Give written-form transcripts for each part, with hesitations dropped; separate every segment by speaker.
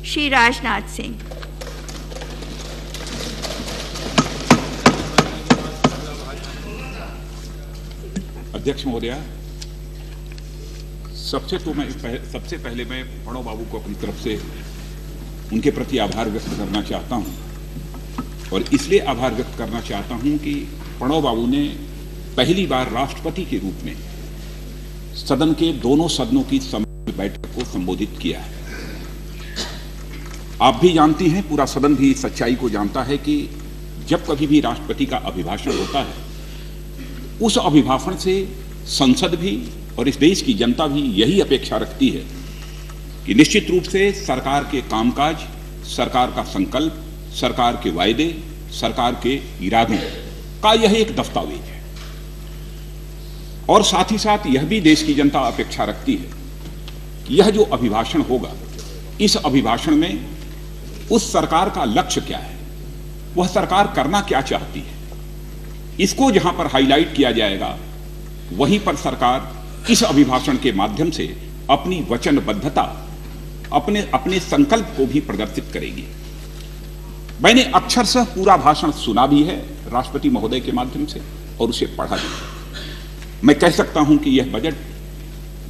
Speaker 1: श्री राजनाथ सिंह।
Speaker 2: अध्यक्ष महोदया, सबसे पहले मैं प्रणव बाबू को अपनी तरफ से उनके प्रति आभार व्यक्त करना चाहता हूं, और इसलिए आभार व्यक्त करना चाहता हूं कि प्रणव बाबू ने पहली बार राष्ट्रपति के रूप में सदन के दोनों सदनों की बैठक को संबोधित किया है। आप भी जानती हैं, पूरा सदन भी इस सच्चाई को जानता है कि जब कभी भी राष्ट्रपति का अभिभाषण होता है, उस अभिभाषण से संसद भी और इस देश की जनता भी यही अपेक्षा रखती है कि निश्चित रूप से सरकार के कामकाज, सरकार का संकल्प, सरकार के वायदे, सरकार के इरादों का यह एक दस्तावेज है। और साथ ही साथ यह भी देश की जनता अपेक्षा रखती है कि यह जो अभिभाषण होगा, इस अभिभाषण में उस सरकार का लक्ष्य क्या है, वह सरकार करना क्या चाहती है, इसको जहां पर हाईलाइट किया जाएगा, वहीं पर सरकार इस अभिभाषण के माध्यम से अपनी वचनबद्धता, अपने संकल्प को भी प्रदर्शित करेगी। मैंने अक्षरशः पूरा भाषण सुना भी है राष्ट्रपति महोदय के माध्यम से और उसे पढ़ा भी है। मैं कह सकता हूं कि यह बजट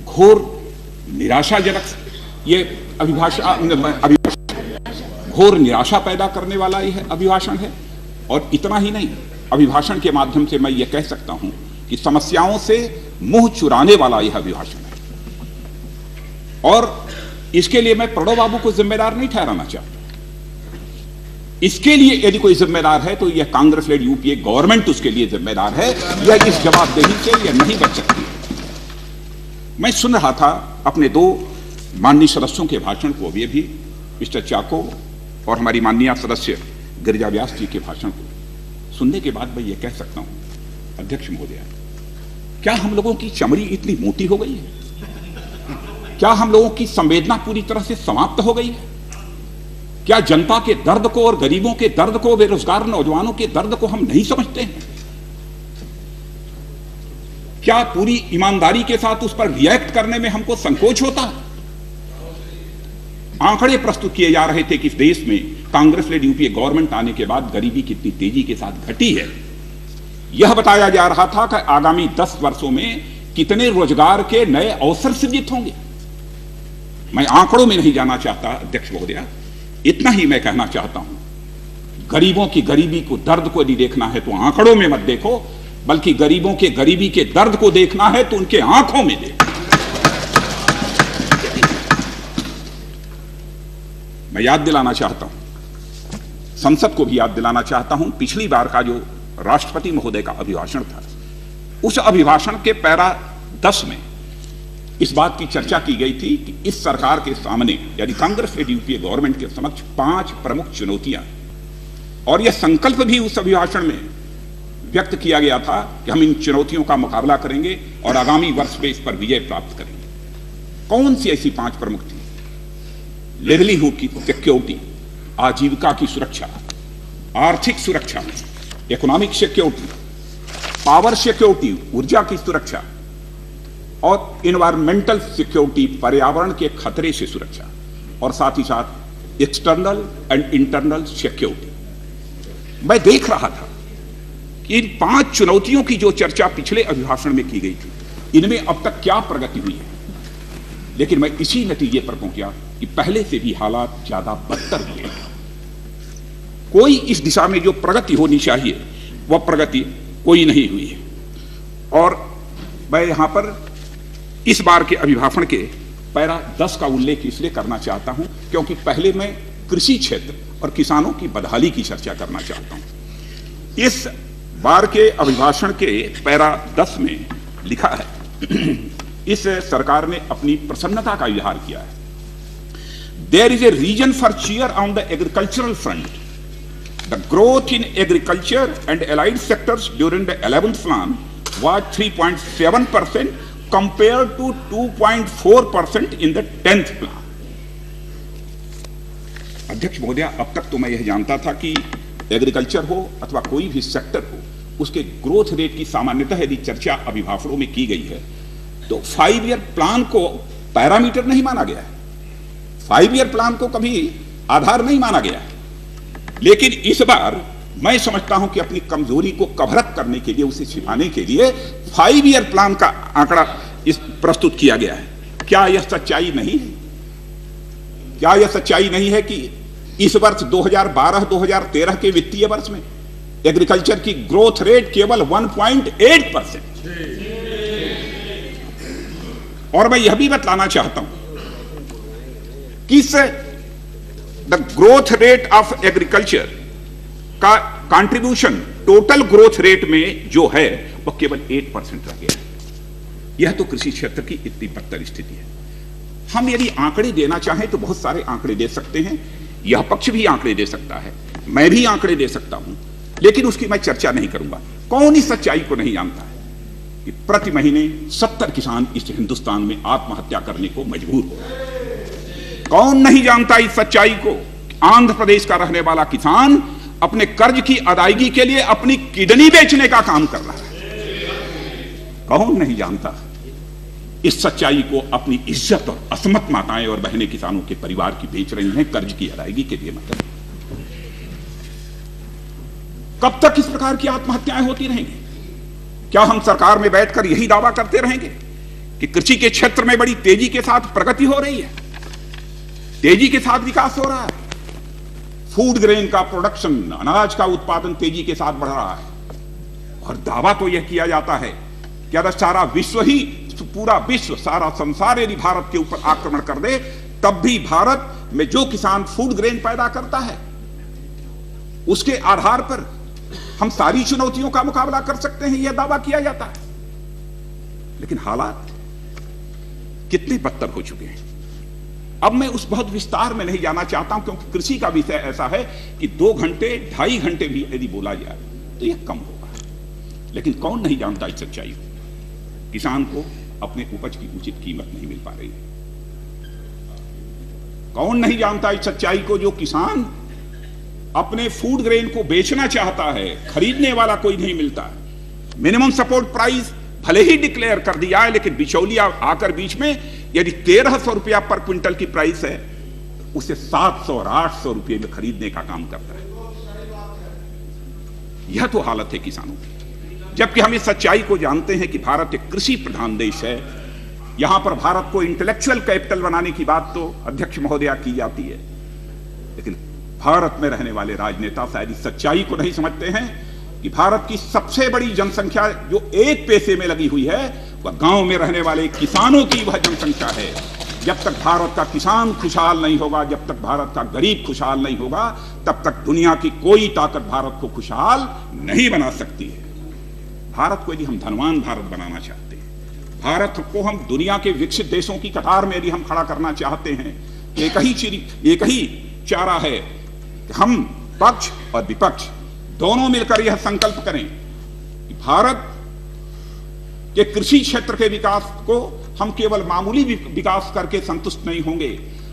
Speaker 2: घोर निराशाजनक, यह घोर निराशा पैदा करने वाला यह अभिभाषण है। और इतना ही नहीं, अभिभाषण के माध्यम से मैं यह कह सकता हूं कि समस्याओं से मुंह चुराने वाला यह अभिभाषण है। और इसके लिए मैं प्रणव बाबू को जिम्मेदार नहीं ठहराना चाहता। इसके लिए यदि कोई जिम्मेदार है तो यह कांग्रेस लेड यूपीए गवर्नमेंट उसके लिए जिम्मेदार है। यह इस जवाबदेही से यह नहीं बच सकती। मैं सुन रहा था अपने दो माननीय सदस्यों के भाषण को, वे भी मिस्टर चाको और हमारी माननीय सदस्य गिरिजा व्यास जी के भाषण को सुनने के बाद मैं ये कह सकता हूं, अध्यक्ष महोदय, क्या हम लोगों की चमड़ी इतनी मोटी हो गई है? क्या हम लोगों की संवेदना पूरी तरह से समाप्त हो गई है? क्या जनता के दर्द को और गरीबों के दर्द को, बेरोजगार नौजवानों के दर्द को हम नहीं समझते हैं? क्या पूरी ईमानदारी के साथ उस पर रिएक्ट करने में हमको संकोच होता है? आंकड़े प्रस्तुत किए जा रहे थे कि इस देश में कांग्रेस लेड यूपीए गवर्नमेंट आने के बाद गरीबी कितनी तेजी के साथ घटी है। यह बताया जा रहा था कि आगामी 10 वर्षों में कितने रोजगार के नए अवसर सृजित होंगे। मैं आंकड़ों में नहीं जाना चाहता अध्यक्ष महोदया, इतना ही मैं कहना चाहता हूं, गरीबों की गरीबी को, दर्द को यदि देखना है तो आंकड़ों में मत देखो, बल्कि गरीबों के गरीबी के दर्द को देखना है तो उनके आंखों में देखो। मैं याद दिलाना चाहता हूं, संसद को भी याद दिलाना चाहता हूं, पिछली बार का जो राष्ट्रपति महोदय का अभिभाषण था, उस अभिभाषण के पैरा 10 में इस बात की चर्चा की गई थी कि इस सरकार के सामने, यानी कांग्रेस लेड यूपीए गवर्नमेंट के समक्ष 5 प्रमुख चुनौतियां, और यह संकल्प भी उस अभिभाषण में व्यक्त किया गया था कि हम इन चुनौतियों का मुकाबला करेंगे और आगामी वर्ष में इस पर विजय प्राप्त करेंगे। कौन सी ऐसी 5 प्रमुख थी? लिवलीहुड की सिक्योरिटी, आजीविका की सुरक्षा, आर्थिक सुरक्षा, इकोनॉमिक सिक्योरिटी, पावर सिक्योरिटी, ऊर्जा की सुरक्षा, और इन्वायरमेंटल सिक्योरिटी, पर्यावरण के खतरे से सुरक्षा, और साथ ही साथ एक्सटर्नल एंड इंटरनल सिक्योरिटी। मैं देख रहा था कि इन 5 चुनौतियों की जो चर्चा पिछले अभिभाषण में की गई थी, इनमें अब तक क्या प्रगति हुई है। लेकिन मैं इसी नतीजे पर पहुंचा कि पहले से भी हालात ज्यादा बदतर हुए हैं। कोई इस दिशा में जो प्रगति होनी चाहिए वह प्रगति कोई नहीं हुई है। और मैं यहां पर इस बार के अभिभाषण के पैरा 10 का उल्लेख इसलिए करना चाहता हूं क्योंकि पहले मैं कृषि क्षेत्र और किसानों की बदहाली की चर्चा करना चाहता हूं। इस बार के अभिभाषण के पैरा 10 में लिखा है, इस सरकार ने अपनी प्रसन्नता का इजहार किया है। There is a reason for cheer on the agricultural front. The growth in agriculture and allied sectors during the 11th plan was 3.7% compared to 2.4% in the 10th plan. अध्यक्ष महोदय, अब तक तो मैं यह जानता था कि एग्रीकल्चर हो अथवा कोई भी सेक्टर हो, उसके ग्रोथ रेट की सामान्यतः यदि चर्चा अभिभाषणों में की गई है तो 5 ईयर प्लान को पैरामीटर नहीं माना गया है। 5 ईयर प्लान को कभी आधार नहीं माना गया है। लेकिन इस बार मैं समझता हूं कि अपनी कमजोरी को कवर अप करने के लिए, उसे छिपाने के लिए 5 ईयर प्लान का आंकड़ा इस प्रस्तुत किया गया है। क्या यह सच्चाई नहीं है? क्या यह सच्चाई नहीं है कि इस वर्ष 2012-2013 के वित्तीय वर्ष में एग्रीकल्चर की ग्रोथ रेट केवल 1.8%। और मैं यह भी बतलाना चाहता हूं कि the growth rate of agriculture का कंट्रीब्यूशन टोटल ग्रोथ रेट में जो है वह केवल 8% रह गया है। यह तो कृषि क्षेत्र की इतनी बदतर स्थिति है। हम यदि आंकड़े देना चाहें तो बहुत सारे आंकड़े दे सकते हैं, यह पक्ष भी आंकड़े दे सकता है, मैं भी आंकड़े दे सकता हूं, लेकिन उसकी मैं चर्चा नहीं करूंगा। कौन इस सच्चाई को नहीं जानता है कि प्रति महीने 70 किसान इस हिंदुस्तान में आत्महत्या करने को मजबूर हो रहे हैं। कौन नहीं जानता इस सच्चाई को? आंध्र प्रदेश का रहने वाला किसान अपने कर्ज की अदायगी के लिए अपनी किडनी बेचने का काम कर रहा है। कौन नहीं जानता इस सच्चाई को? अपनी इज्जत और असमत माताएं और बहनें किसानों के परिवार की बेच रही हैं कर्ज की अदायगी के लिए। मतलब कब तक इस प्रकार की आत्महत्याएं होती रहेंगी? क्या हम सरकार में बैठकर यही दावा करते रहेंगे कि कृषि के क्षेत्र में बड़ी तेजी के साथ प्रगति हो रही है, तेजी के साथ विकास हो रहा है, फूड ग्रेन का प्रोडक्शन, अनाज का उत्पादन तेजी के साथ बढ़ रहा है, और दावा तो यह किया जाता है कि अगर सारा विश्व ही, पूरा विश्व, सारा संसार यदि भारत के ऊपर आक्रमण कर दे तब भी भारत में जो किसान फूड ग्रेन पैदा करता है उसके आधार पर हम सारी चुनौतियों का मुकाबला कर सकते हैं, यह दावा किया जाता है। लेकिन हालात कितने बदतर हो चुके हैं। अब मैं उस बहुत विस्तार में नहीं जाना चाहता हूं, क्योंकि कृषि का विषय ऐसा है कि 2 घंटे 2.5 घंटे भी यदि बोला जाए तो यह कम होगा। लेकिन कौन नहीं जानता इस सच्चाई को? किसान को अपने उपज की उचित कीमत नहीं मिल पा रही है। कौन नहीं जानता इस सच्चाई को? जो किसान अपने फूड ग्रेन को बेचना चाहता है, खरीदने वाला कोई नहीं मिलता है। मिनिमम सपोर्ट प्राइस भले ही डिक्लेयर कर दिया है, लेकिन बिचौलिया आकर बीच में यदि 1300 रुपया पर क्विंटल की प्राइस है, उसे 700 और 800 रुपये में खरीदने का काम करता है। यह तो हालत है किसानों की। जबकि हम इस सच्चाई को जानते हैं कि भारत एक कृषि प्रधान देश है। यहां पर भारत को इंटेलेक्चुअल कैपिटल बनाने की बात तो अध्यक्ष महोदया की जाती है, लेकिन भारत में रहने वाले राजनेता शायद इस सच्चाई को नहीं समझते हैं कि भारत की सबसे बड़ी जनसंख्या जो 1 पैसे में लगी हुई है वह गांव में रहने वाले किसानों की वह जनसंख्या है। जब तक भारत का किसान खुशहाल नहीं होगा, जब तक भारत का गरीब खुशहाल नहीं होगा, तब तक दुनिया की कोई ताकत भारत को खुशहाल नहीं बना सकती है। भारत को यदि हम धनवान भारत बनाना चाहते हैं, भारत को हम दुनिया के विकसित देशों की कतार में यदि हम खड़ा करना चाहते हैं, एक ही चारा है कि हम पक्ष और विपक्ष दोनों मिलकर यह संकल्प करें कि भारत के कृषि क्षेत्र के विकास को हम केवल मामूली विकास करके संतुष्ट नहीं होंगे,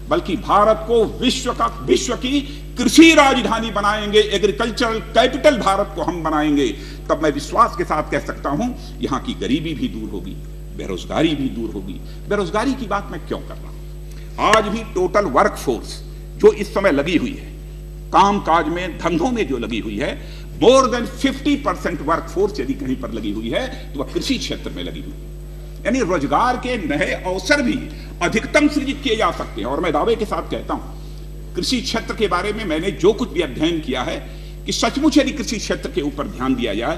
Speaker 2: बल्कि भारत को विश्व की कृषि राजधानी बनाएंगे, एग्रीकल्चरल कैपिटल भारत को हम बनाएंगे। तब मैं विश्वास के साथ कह सकता हूं यहां की गरीबी भी दूर होगी, बेरोजगारी भी दूर होगी। बेरोजगारी की बात मैं क्यों कर रहा हूं? आज भी टोटल वर्कफोर्स जो इस समय लगी हुई है, काम काज में, धंधों में जो लगी हुई है, मोर देन 50% वर्कफोर्स यदि कहीं पर लगी हुई है तो वह कृषि क्षेत्र में लगी हुई है। यानी रोजगार के नए अवसर भी अधिकतम सृजित किए जा सकते हैं। और मैं दावे के साथ कहता हूं, कृषि क्षेत्र के बारे में मैंने जो कुछ भी अध्ययन किया है कि सचमुच यदि कृषि क्षेत्र के ऊपर ध्यान दिया जाए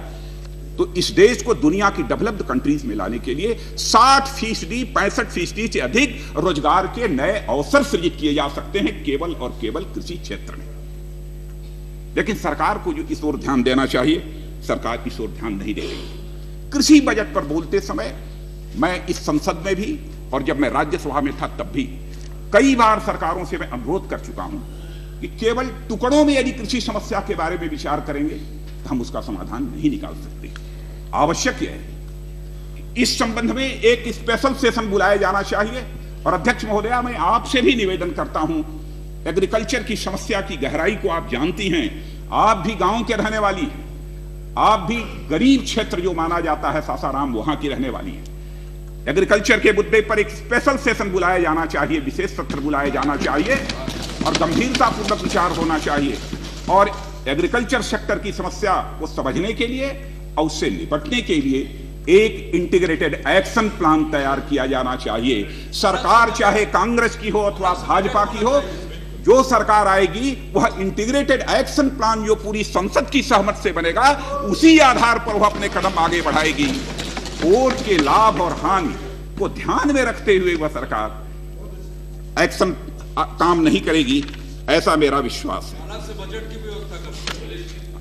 Speaker 2: तो इस देश को दुनिया की डेवलप्ड कंट्रीज में लाने के लिए 60%, 65% से अधिक रोजगार के नए अवसर सृजित किए जा सकते हैं केवल और केवल कृषि क्षेत्र में। लेकिन सरकार को जो इस ओर ध्यान देना चाहिए, सरकार इस ओर ध्यान नहीं दे रही। कृषि बजट पर बोलते समय मैं इस संसद में भी और जब मैं राज्यसभा में था तब भी कई बार सरकारों से मैं अनुरोध कर चुका हूं कि केवल टुकड़ों में यदि कृषि समस्या के बारे में विचार करेंगे तो हम उसका समाधान नहीं निकाल सकते। आवश्यक यह है कि इस संबंध में एक स्पेशल सेशन बुलाया जाना चाहिए। और अध्यक्ष महोदया, मैं आपसे भी निवेदन करता हूं, एग्रीकल्चर की समस्या की गहराई को आप जानती हैं, आप भी गांव के रहने वाली हैं, आप भी गरीब क्षेत्र जो माना जाता है सासाराम, वहां की रहने वाली है। एग्रीकल्चर के मुद्दे पर एक स्पेशल सेशन बुलाया जाना चाहिए, विशेष सत्र बुलाया जाना चाहिए और गंभीरतापूर्वक विचार होना चाहिए और एग्रीकल्चर सेक्टर की समस्या को समझने के लिए और उससे निपटने के लिए एक इंटीग्रेटेड एक्शन प्लान तैयार किया जाना चाहिए। सरकार चाहे कांग्रेस की हो अथवा भाजपा की हो, जो सरकार आएगी वह इंटीग्रेटेड एक्शन प्लान जो पूरी संसद की सहमति से बनेगा, उसी आधार पर वह अपने कदम आगे बढ़ाएगी। वोट के लाभ और हानि को ध्यान में रखते हुए वह सरकार एक्शन काम नहीं करेगी, ऐसा मेरा विश्वास है।
Speaker 1: अलग से बजट की व्यवस्था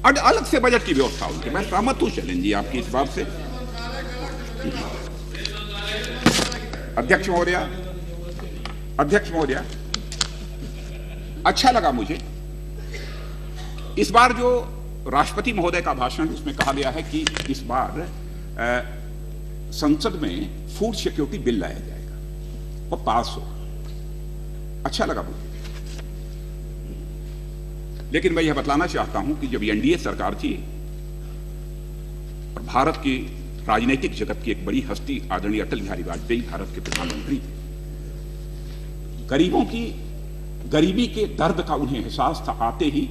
Speaker 2: अलग से बजट की व्यवस्था होगी, मैं सहमत हूं शैलेंद्र जी आपकी इस बात से। अध्यक्ष महोदय, अच्छा लगा मुझे इस बार जो राष्ट्रपति महोदय का भाषण, उसमें कहा गया है कि इस बार संसद में फूड सिक्योरिटी बिल लाया जाएगा और पास होगा। अच्छा लगा मुझे, लेकिन मैं यह बतलाना चाहता हूं कि जब एनडीए सरकार थी और भारत की राजनीतिक जगत की एक बड़ी हस्ती आदरणीय अटल बिहारी वाजपेयी भारत के प्रधानमंत्री थे, गरीबों की गरीबी के दर्द का उन्हें एहसास था, आते ही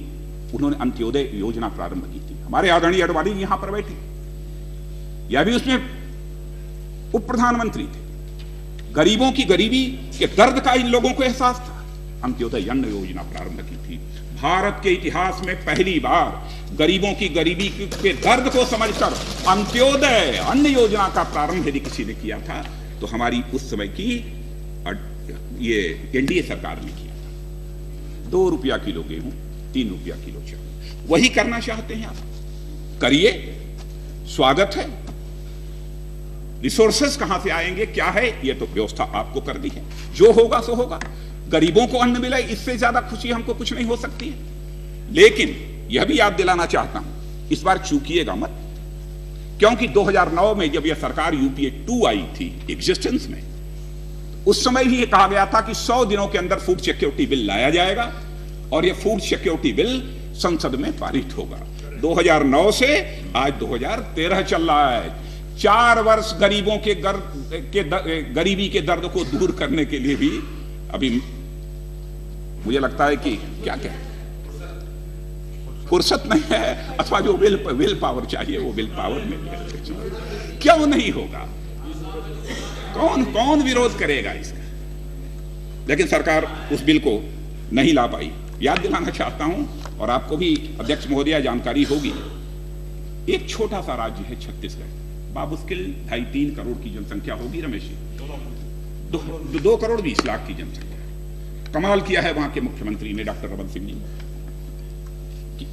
Speaker 2: उन्होंने अंत्योदय योजना प्रारंभ की थी। हमारे आदरणीय अडवाणी यहां पर बैठी, यह भी उसमें उप प्रधानमंत्री थे। गरीबों की गरीबी के दर्द का इन लोगों को एहसास था, अंत्योदय अन्न योजना प्रारंभ की थी। भारत के इतिहास में पहली बार गरीबों की गरीबी के दर्द को समझकर अंत्योदय अन्न योजना का प्रारंभ यदि किसी ने किया था तो हमारी उस समय की ये एनडीए सरकार ने किया था। 2 रुपया किलो गेहूं, 3 रुपया किलो चावल, वही करना चाहते हैं आप, करिए, स्वागत है। रिसोर्सेस कहां से आएंगे, क्या है, ये तो व्यवस्था आपको कर दी है, जो होगा सो होगा। गरीबों को अन्न मिले, इससे ज्यादा खुशी हमको कुछ नहीं हो सकती है। लेकिन यह भी याद दिलाना चाहता हूं, इस बार चूकिएगा मत, क्योंकि 2009 में जब यह सरकार यूपीए 2 आई थी एग्जिस्टेंस में, उस समय भी यह कहा गया था कि 100 दिनों के अंदर फूड सिक्योरिटी बिल लाया जाएगा और यह फूड सिक्योरिटी बिल संसद में पारित होगा। 2009 से आज 2013 चल रहा है। 4 वर्ष गरीबों के गरीबी के दर्द को दूर करने के लिए भी अभी मुझे लगता है कि क्या फुर्सत नहीं है, अथवा जो विल पावर चाहिए वो विल पावर नहीं है। क्यों नहीं होगा, कौन विरोध करेगा इसका? लेकिन सरकार उस बिल को नहीं ला पाई। याद दिलाना चाहता हूं, और आपको भी अध्यक्ष महोदय जानकारी होगी, एक छोटा सा राज्य है छत्तीसगढ़, बामुश्किल 2.5-3 करोड़ की जनसंख्या होगी रमेश जी, 2 करोड़ 20 लाख की जनसंख्या। कमाल किया है वहां के मुख्यमंत्री ने, डॉक्टर रमन सिंह जी,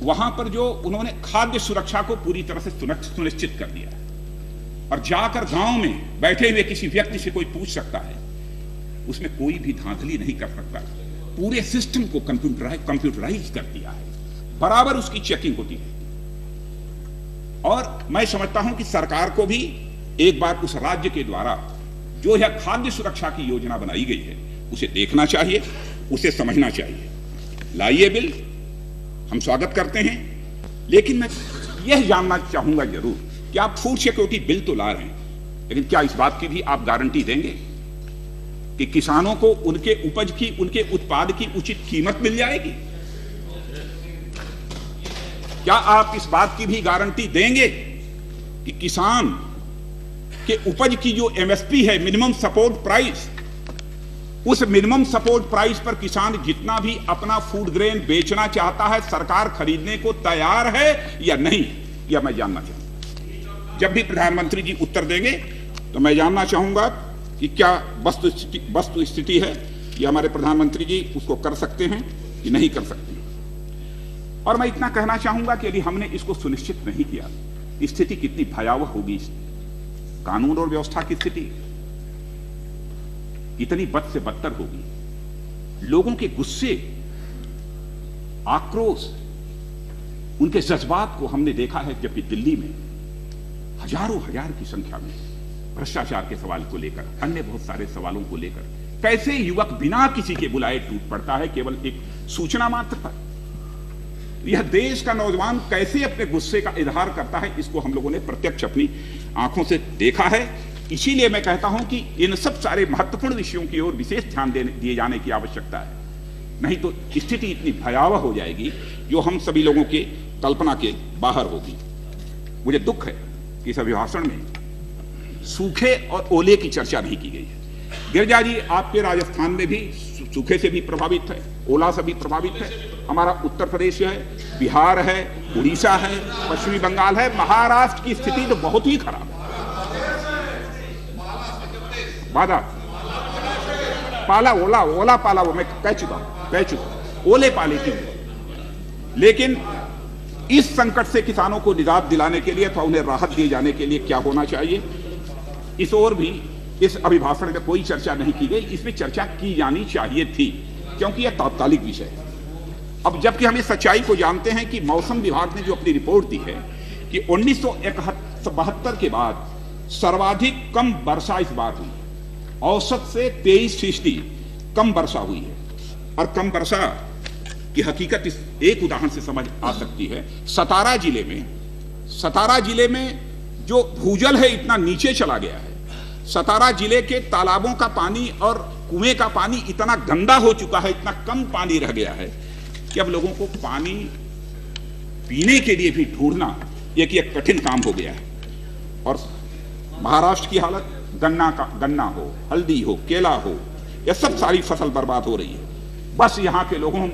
Speaker 2: वहां पर जो उन्होंने खाद्य सुरक्षा को पूरी तरह से सुनिश्चित कर दिया है। और जाकर गांव में बैठे हुए किसी व्यक्ति से कोई पूछ सकता है, उसमें कोई भी धांधली नहीं कर सकता। पूरे सिस्टम को कंप्यूटराइज कर दिया है, बराबर उसकी चेकिंग होती है। और मैं समझता हूं कि सरकार को भी एक बार उस राज्य के द्वारा जो यह खाद्य सुरक्षा की योजना बनाई गई है उसे देखना चाहिए, उसे समझना चाहिए। लाइए बिल, हम स्वागत करते हैं, लेकिन मैं यह जानना चाहूंगा जरूर कि आप फूड सिक्योरिटी बिल तो ला रहे हैं, लेकिन क्या इस बात की भी आप गारंटी देंगे कि किसानों को उनके उपज की, उनके उत्पाद की उचित कीमत मिल जाएगी? क्या आप इस बात की भी गारंटी देंगे कि किसान के उपज की जो एमएसपी है, मिनिमम सपोर्ट प्राइस, उस मिनिमम सपोर्ट प्राइस पर किसान जितना भी अपना फूड ग्रेन बेचना चाहता है, सरकार खरीदने को तैयार है या नहीं, यह मैं जानना चाहूंगा। जब भी प्रधानमंत्री जी उत्तर देंगे तो मैं जानना चाहूंगा कि क्या वस्तु स्थिति है, ये हमारे प्रधानमंत्री जी उसको कर सकते हैं कि नहीं कर सकते। और मैं इतना कहना चाहूंगा कि यदि हमने इसको सुनिश्चित नहीं किया, स्थिति कितनी भयावह होगी। कानून और व्यवस्था की स्थिति इतनी बद से बदतर होगी। लोगों के गुस्से, आक्रोश, उनके जज्बात को हमने देखा है, जबकि दिल्ली में हजारों हजार की संख्या में भ्रष्टाचार के सवाल को लेकर, अन्य बहुत सारे सवालों को लेकर कैसे युवक बिना किसी के बुलाए टूट पड़ता है, केवल एक सूचना मात्र पर। यह देश का नौजवान कैसे अपने गुस्से का इजहार करता है, इसको हम लोगों ने प्रत्यक्ष अपनी आंखों से देखा है। इसीलिए मैं कहता हूं कि इन सब सारे महत्वपूर्ण विषयों की ओर विशेष ध्यान दिए जाने की आवश्यकता है। नहीं तो स्थिति इतनी भयावह हो जाएगी जो हम सभी लोगों के कल्पना के बाहर होगी। मुझे दुख है कि इस अभिभाषण में सूखे और ओले की चर्चा नहीं की गई है। गिरिजा जी, आपके राजस्थान में भी सूखे से भी प्रभावित है, ओला से भी प्रभावित है। हमारा उत्तर प्रदेश है, बिहार है, उड़ीसा है, पश्चिमी बंगाल है, महाराष्ट्र की स्थिति तो बहुत ही खराब है। बाधा पाला, ओला, ओला पाला, वो मैं कह चुका ओले पाले की। लेकिन इस संकट से किसानों को निजात दिलाने के लिए अथवा उन्हें राहत दिए जाने के लिए क्या होना चाहिए, इस ओर भी इस अभिभाषण में कोई चर्चा नहीं की गई। इसमें चर्चा की जानी चाहिए थी, क्योंकि यह तात्कालिक विषय है। अब जबकि हम इस सच्चाई को जानते हैं कि मौसम विभाग ने जो अपनी रिपोर्ट दी है कि 1972 के बाद सर्वाधिक कम वर्षा इस बार हुई, औसत से 23% कम वर्षा हुई है। और कम वर्षा की हकीकत इस एक उदाहरण से समझ आ सकती है। सतारा जिले में जो भूजल है इतना नीचे चला गया है, सतारा जिले के तालाबों का पानी और कुएं का पानी इतना गंदा हो चुका है, इतना कम पानी रह गया है कि अब लोगों को पानी पीने के लिए भी ढूंढना एक कठिन काम हो गया है। और महाराष्ट्र की हालत, गन्ना हो, हल्दी हो, केला हो, यह सब सारी फसल बर्बाद हो रही है। बस यहाँ के लोगों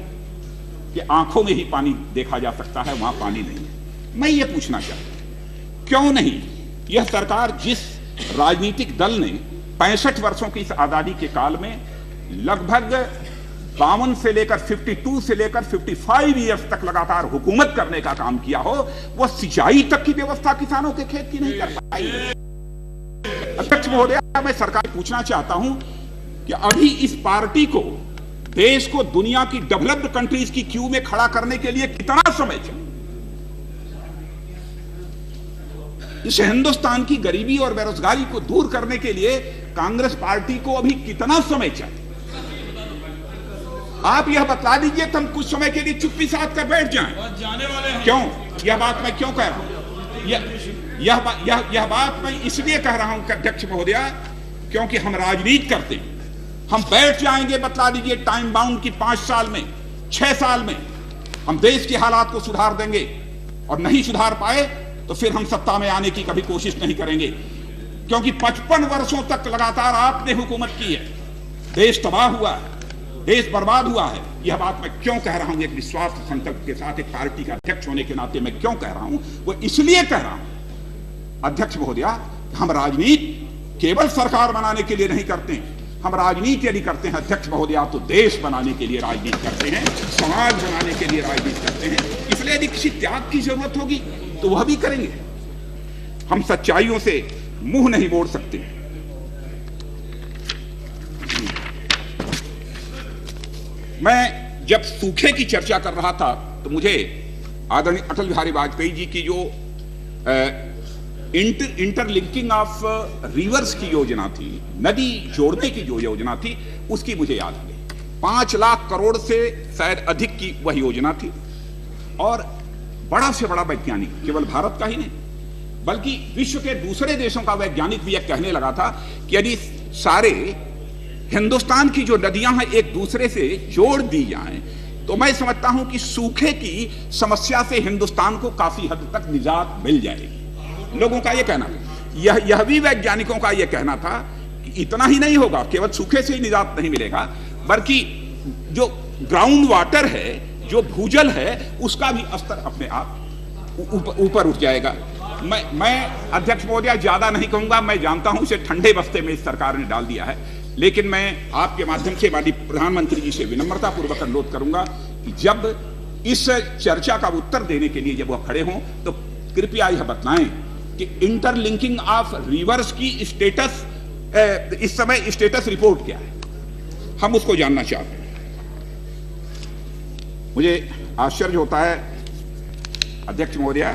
Speaker 2: के आंखों में ही पानी देखा जा सकता है, वहां पानी नहीं है। मैं ये पूछना चाहता हूं, क्यों नहीं यह सरकार, जिस राजनीतिक दल ने 65 वर्षों की इस आजादी के काल में लगभग 52 से लेकर 52 से लेकर 55 ईयर्स तक लगातार हुकूमत करने का काम किया हो, वह सिंचाई तक की व्यवस्था किसानों के खेत की नहीं कर पाई। अध्यक्ष महोदय, मैं सरकार से पूछना चाहता हूं कि अभी इस पार्टी को, देश को दुनिया की डेवलप्ड कंट्रीज की क्यू में खड़ा करने के लिए कितना समय चाहिए? इस हिंदुस्तान की गरीबी और बेरोजगारी को दूर करने के लिए कांग्रेस पार्टी को अभी कितना समय चाहिए? आप यह बतला दीजिए तो हम कुछ समय के लिए चुप्पी साध कर बैठ जाएं। जाने वाले हैं। क्यों? यह बात मैं क्यों कह रहा हूं? यह बात मैं इसलिए कह रहा हूं अध्यक्ष महोदया, क्योंकि हम राजनीति करते हैं। हम बैठ जाएंगे, बतला दीजिए टाइम बाउंड की 5 साल में, 6 साल में हम देश के हालात को सुधार देंगे, और नहीं सुधार पाए तो फिर हम सत्ता में आने की कभी कोशिश नहीं करेंगे। क्योंकि 55 वर्षों तक लगातार आपने हुकूमत की है, देश तबाह हुआ है, देश बर्बाद हुआ है। यह बात मैं क्यों कह रहा हूं, एक विश्वास संकल्प के साथ एक पार्टी का अध्यक्ष होने के नाते मैं क्यों कह रहा हूं, वो इसलिए कह रहा हूं अध्यक्ष महोदया, हम राजनीति केवल सरकार बनाने के लिए नहीं करते हैं। हम राजनीति यदि करते हैं अध्यक्ष महोदया, तो देश बनाने के लिए राजनीति करते हैं, समाज बनाने के लिए राजनीति करते हैं। इसलिए यदि किसी त्याग की जरूरत होगी तो वह भी करेंगे। हम सच्चाइयों से मुंह नहीं मोड़ सकते। मैं जब सूखे की चर्चा कर रहा था तो मुझे आदरणीय अटल बिहारी वाजपेयी जी की जो इंटरलिंकिंग ऑफ रिवर्स की योजना थी, नदी जोड़ने की जो योजना थी, उसकी मुझे याद आ गई। 5 लाख करोड़ से शायद अधिक की वह योजना थी। और बड़ा से बड़ा वैज्ञानिक, केवल भारत का ही नहीं बल्कि विश्व के दूसरे देशों का वैज्ञानिक भी यह कहने लगा था कि यदि सारे हिंदुस्तान की जो नदियां हैं एक दूसरे से जोड़ दी जाएं, तो मैं समझता हूं कि सूखे की समस्या से हिंदुस्तान को काफी हद तक निजात मिल जाएगी। लोगों का यह कहना था, यह भी वैज्ञानिकों का यह कहना था कि इतना ही नहीं होगा, केवल सूखे से ही निजात नहीं मिलेगा, बल्कि जो ग्राउंड वाटर है, जो भूजल है, उसका भी स्तर अपने आप ऊपर उठ जाएगा। मैं अध्यक्ष महोदया ज्यादा नहीं कहूंगा, मैं जानता हूं इसे ठंडे बस्ते में इस सरकार ने डाल दिया है, लेकिन मैं आपके माध्यम से माननीय प्रधानमंत्री जी से विनम्रता पूर्वक अनुरोध करूंगा कि जब इस चर्चा का उत्तर देने के लिए जब वह खड़े हों तो कृपया यह बतलाएं कि इंटरलिंकिंग ऑफ रिवर्स की स्टेटस, इस समय स्टेटस रिपोर्ट क्या है, हम उसको जानना चाहते हैं। मुझे आश्चर्य होता है अध्यक्ष महोदया,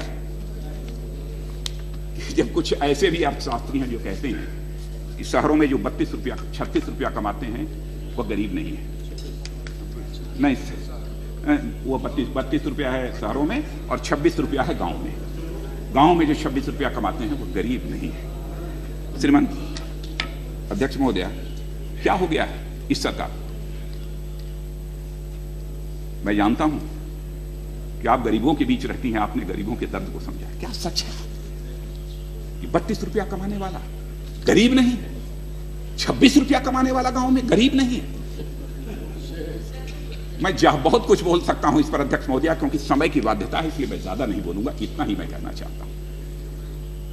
Speaker 2: जब कुछ ऐसे भी अर्थशास्त्री हैं जो कहते हैं कि शहरों में जो 32 रुपया 36 रुपया कमाते हैं वह गरीब नहीं है। नहीं, वो 32 रुपया है शहरों में और 26 रुपया है गांव में। गांव में जो 26 रुपया कमाते हैं वो गरीब नहीं है। श्रीमान अध्यक्ष महोदया, क्या हो गया है इस सरकार? मैं जानता हूं कि आप गरीबों के बीच रहती हैं, आपने गरीबों के दर्द को समझा। क्या सच है कि 32 रुपया कमाने वाला गरीब नहीं, 26 रुपया कमाने वाला गांव में गरीब नहीं? मैं बहुत कुछ बोल सकता हूं इस पर अध्यक्ष महोदया, क्योंकि समय की बाध्यता है, इसलिए मैं ज्यादा नहीं बोलूंगा। इतना ही मैं कहना चाहता हूं,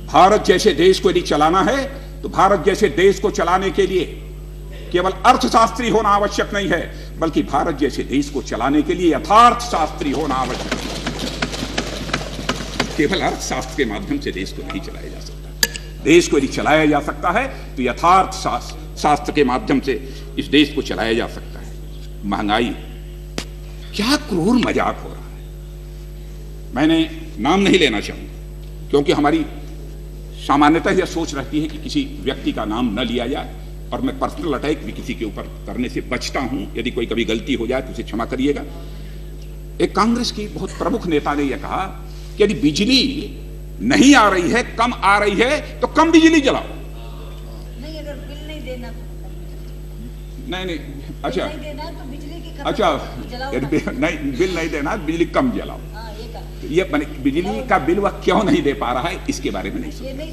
Speaker 2: भारत जैसे देश को यदि चलाना है तो भारत जैसे देश को चलाने के लिए केवल अर्थशास्त्री होना आवश्यक नहीं है, बल्कि भारत जैसे देश को चलाने के लिए यथार्थशास्त्री होना आवश्यक है। केवल अर्थशास्त्र के माध्यम से देश को नहीं चलाया जा सकता। देश को यदि चलाया जा सकता है तो यथार्थ शास्त्र के माध्यम से इस देश को चलाया जा सकता है। महंगाई, क्या क्रूर मजाक हो रहा है। मैंने नाम नहीं लेना चाहूंगा, क्योंकि हमारी सामान्यतः यह सोच रहती है कि किसी व्यक्ति का नाम न लिया जाए, और मैं पर्सनल अटैक भी किसी के ऊपर करने से बचता हूं। यदि कोई कभी गलती हो जाए तो उसे क्षमा करिएगा। एक कांग्रेस की बहुत प्रमुख नेता ने यह कहा कि यदि बिजली नहीं आ रही है, कम आ रही है, तो कम बिजली जलाओ।
Speaker 1: नहीं, अगर बिल नहीं देना तो
Speaker 2: नहीं, अच्छा,
Speaker 1: नहीं देना तो बिजली की
Speaker 2: अच्छा, नहीं, बिल नहीं देना, बिजली कम जलाओ। ये बिजली का बिल वह क्यों नहीं दे पा रहा है, इसके बारे में नहीं सोचा।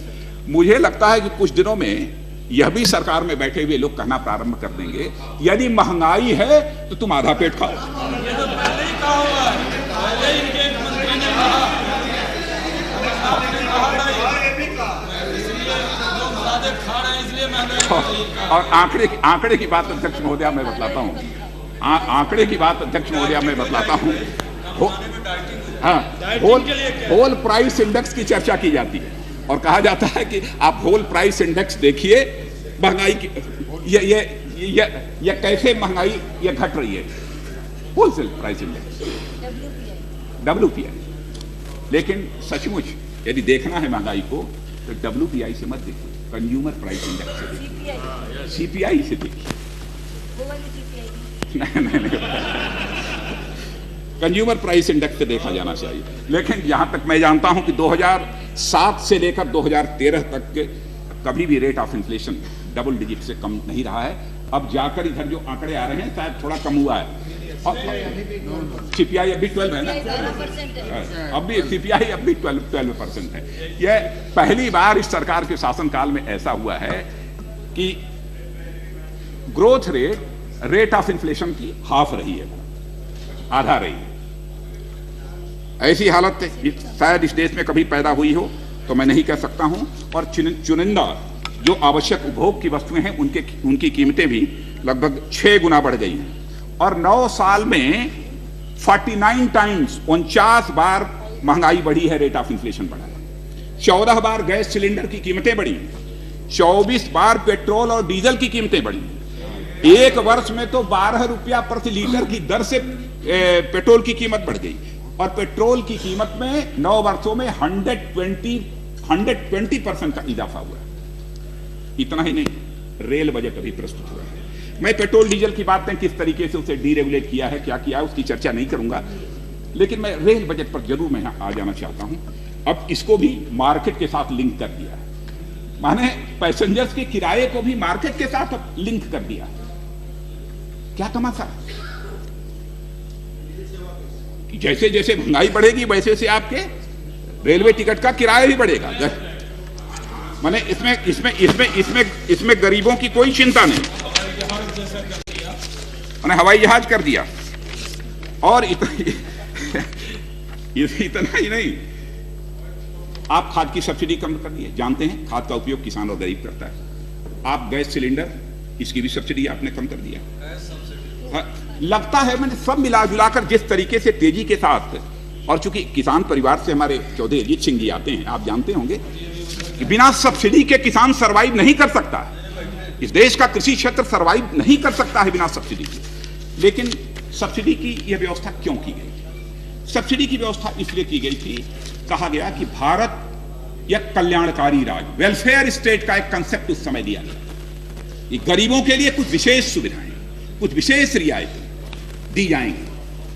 Speaker 2: मुझे लगता है कि कुछ दिनों में यह भी सरकार में बैठे हुए लोग कहना प्रारंभ कर देंगे, यदि महंगाई है तो तुम आधा पेट खाओ।
Speaker 3: ये तो पहले ही कहा हुआ है, पहले ही इनके एक मंत्री ने कहा, इसलिए लोग ज्यादा खा रहे हैं, इसलिए महंगाई।
Speaker 2: और आंकड़े की बात अध्यक्ष महोदया मैं बतलाता हूँ, आंकड़े की बात अध्यक्ष महोदया मैं बतलाता हूँ। होल प्राइस इंडेक्स की चर्चा की जाती है और कहा जाता है कि आप होल प्राइस इंडेक्स देखिए, महंगाई की ये कैसे महंगाई ये घट रही है। Wholesale price index, WPI। लेकिन सचमुच यदि देखना है महंगाई को तो WPI से मत देखिए, कंज्यूमर प्राइस इंडेक्स से देखिए, CPI से देखिए। नहीं, कंज्यूमर प्राइस इंडेक्स से देखा जाना चाहिए। लेकिन जहां तक मैं जानता हूं कि 2007 से लेकर 2013 तक के कभी भी rate of inflation double digit से कम नहीं रहा है। अब जाकर इधर जो आंकड़े आ रहे हैं शायद थोड़ा कम हुआ है। और CPI अभी 12 है ना, अब भी CPI अब भी 12% है। यह पहली बार इस सरकार के शासनकाल में ऐसा हुआ है कि ग्रोथ रेट ऑफ इन्फ्लेशन की हाफ रही है, आधा रही है। ऐसी हालत शायद इस देश में कभी पैदा हुई हो तो मैं नहीं कह सकता हूं। और चुनिंदा जो आवश्यक उपभोग की वस्तुएं हैं उनकी कीमतें भी लगभग 6 गुना बढ़ गई हैं। और 9 साल में 49 टाइम्स 49 बार महंगाई बढ़ी है, रेट ऑफ इन्फ्लेशन बढ़ा है। 14 बार गैस सिलेंडर की कीमतें बढ़ी, 24 बार पेट्रोल और डीजल की कीमतें बढ़ी। एक वर्ष में तो 12 रुपया प्रति लीटर की दर से पेट्रोल की कीमत बढ़ गई। और पेट्रोल की कीमत में 9 वर्षों में 120% का इजाफा हुआ है। इतना ही नहीं, रेल बजट अभी प्रस्तुत हुआ है। मैं पेट्रोल डीजल की बातें किस तरीके से उसे डीरेगुलेट किया है, क्या किया है, उसकी चर्चा नहीं करूंगा। लेकिन मैं रेल बजट पर जरूर मैं आ जाना चाहता हूं। अब इसको भी मार्केट के साथ लिंक कर दिया है, माने पैसेंजर्स के किराए को भी मार्केट के साथ लिंक कर दिया। क्या तमाशा, जैसे जैसे महंगाई बढ़ेगी वैसे वैसे आपके रेलवे टिकट का किराया भी बढ़ेगा। माने इसमें गरीबों की कोई चिंता नहीं। मैंने हवाई जहाज कर दिया। और इतना ही नहीं, आप खाद की सब्सिडी कम कर दी है। जानते हैं खाद का उपयोग किसान और गरीब करता है। आप गैस सिलेंडर, इसकी भी सब्सिडी आपने कम कर दिया। लगता है मैंने सब मिला जुलाकर जिस तरीके से तेजी के साथ, और चूंकि किसान परिवार से हमारे चौधरी अजीत सिंह जी आते हैं, आप जानते होंगे कि बिना सब्सिडी के किसान सरवाइव नहीं कर सकता। इस देश का कृषि क्षेत्र सरवाइव नहीं कर सकता है बिना सब्सिडी के। लेकिन सब्सिडी की यह व्यवस्था क्यों की गई? सब्सिडी की व्यवस्था इसलिए की गई थी, कहा गया कि भारत यह कल्याणकारी राज्य, वेलफेयर स्टेट का एक कंसेप्ट उस समय दिया गया। ये गरीबों के लिए कुछ विशेष सुविधाएं, कुछ विशेष रियायतें दी जाएंगी।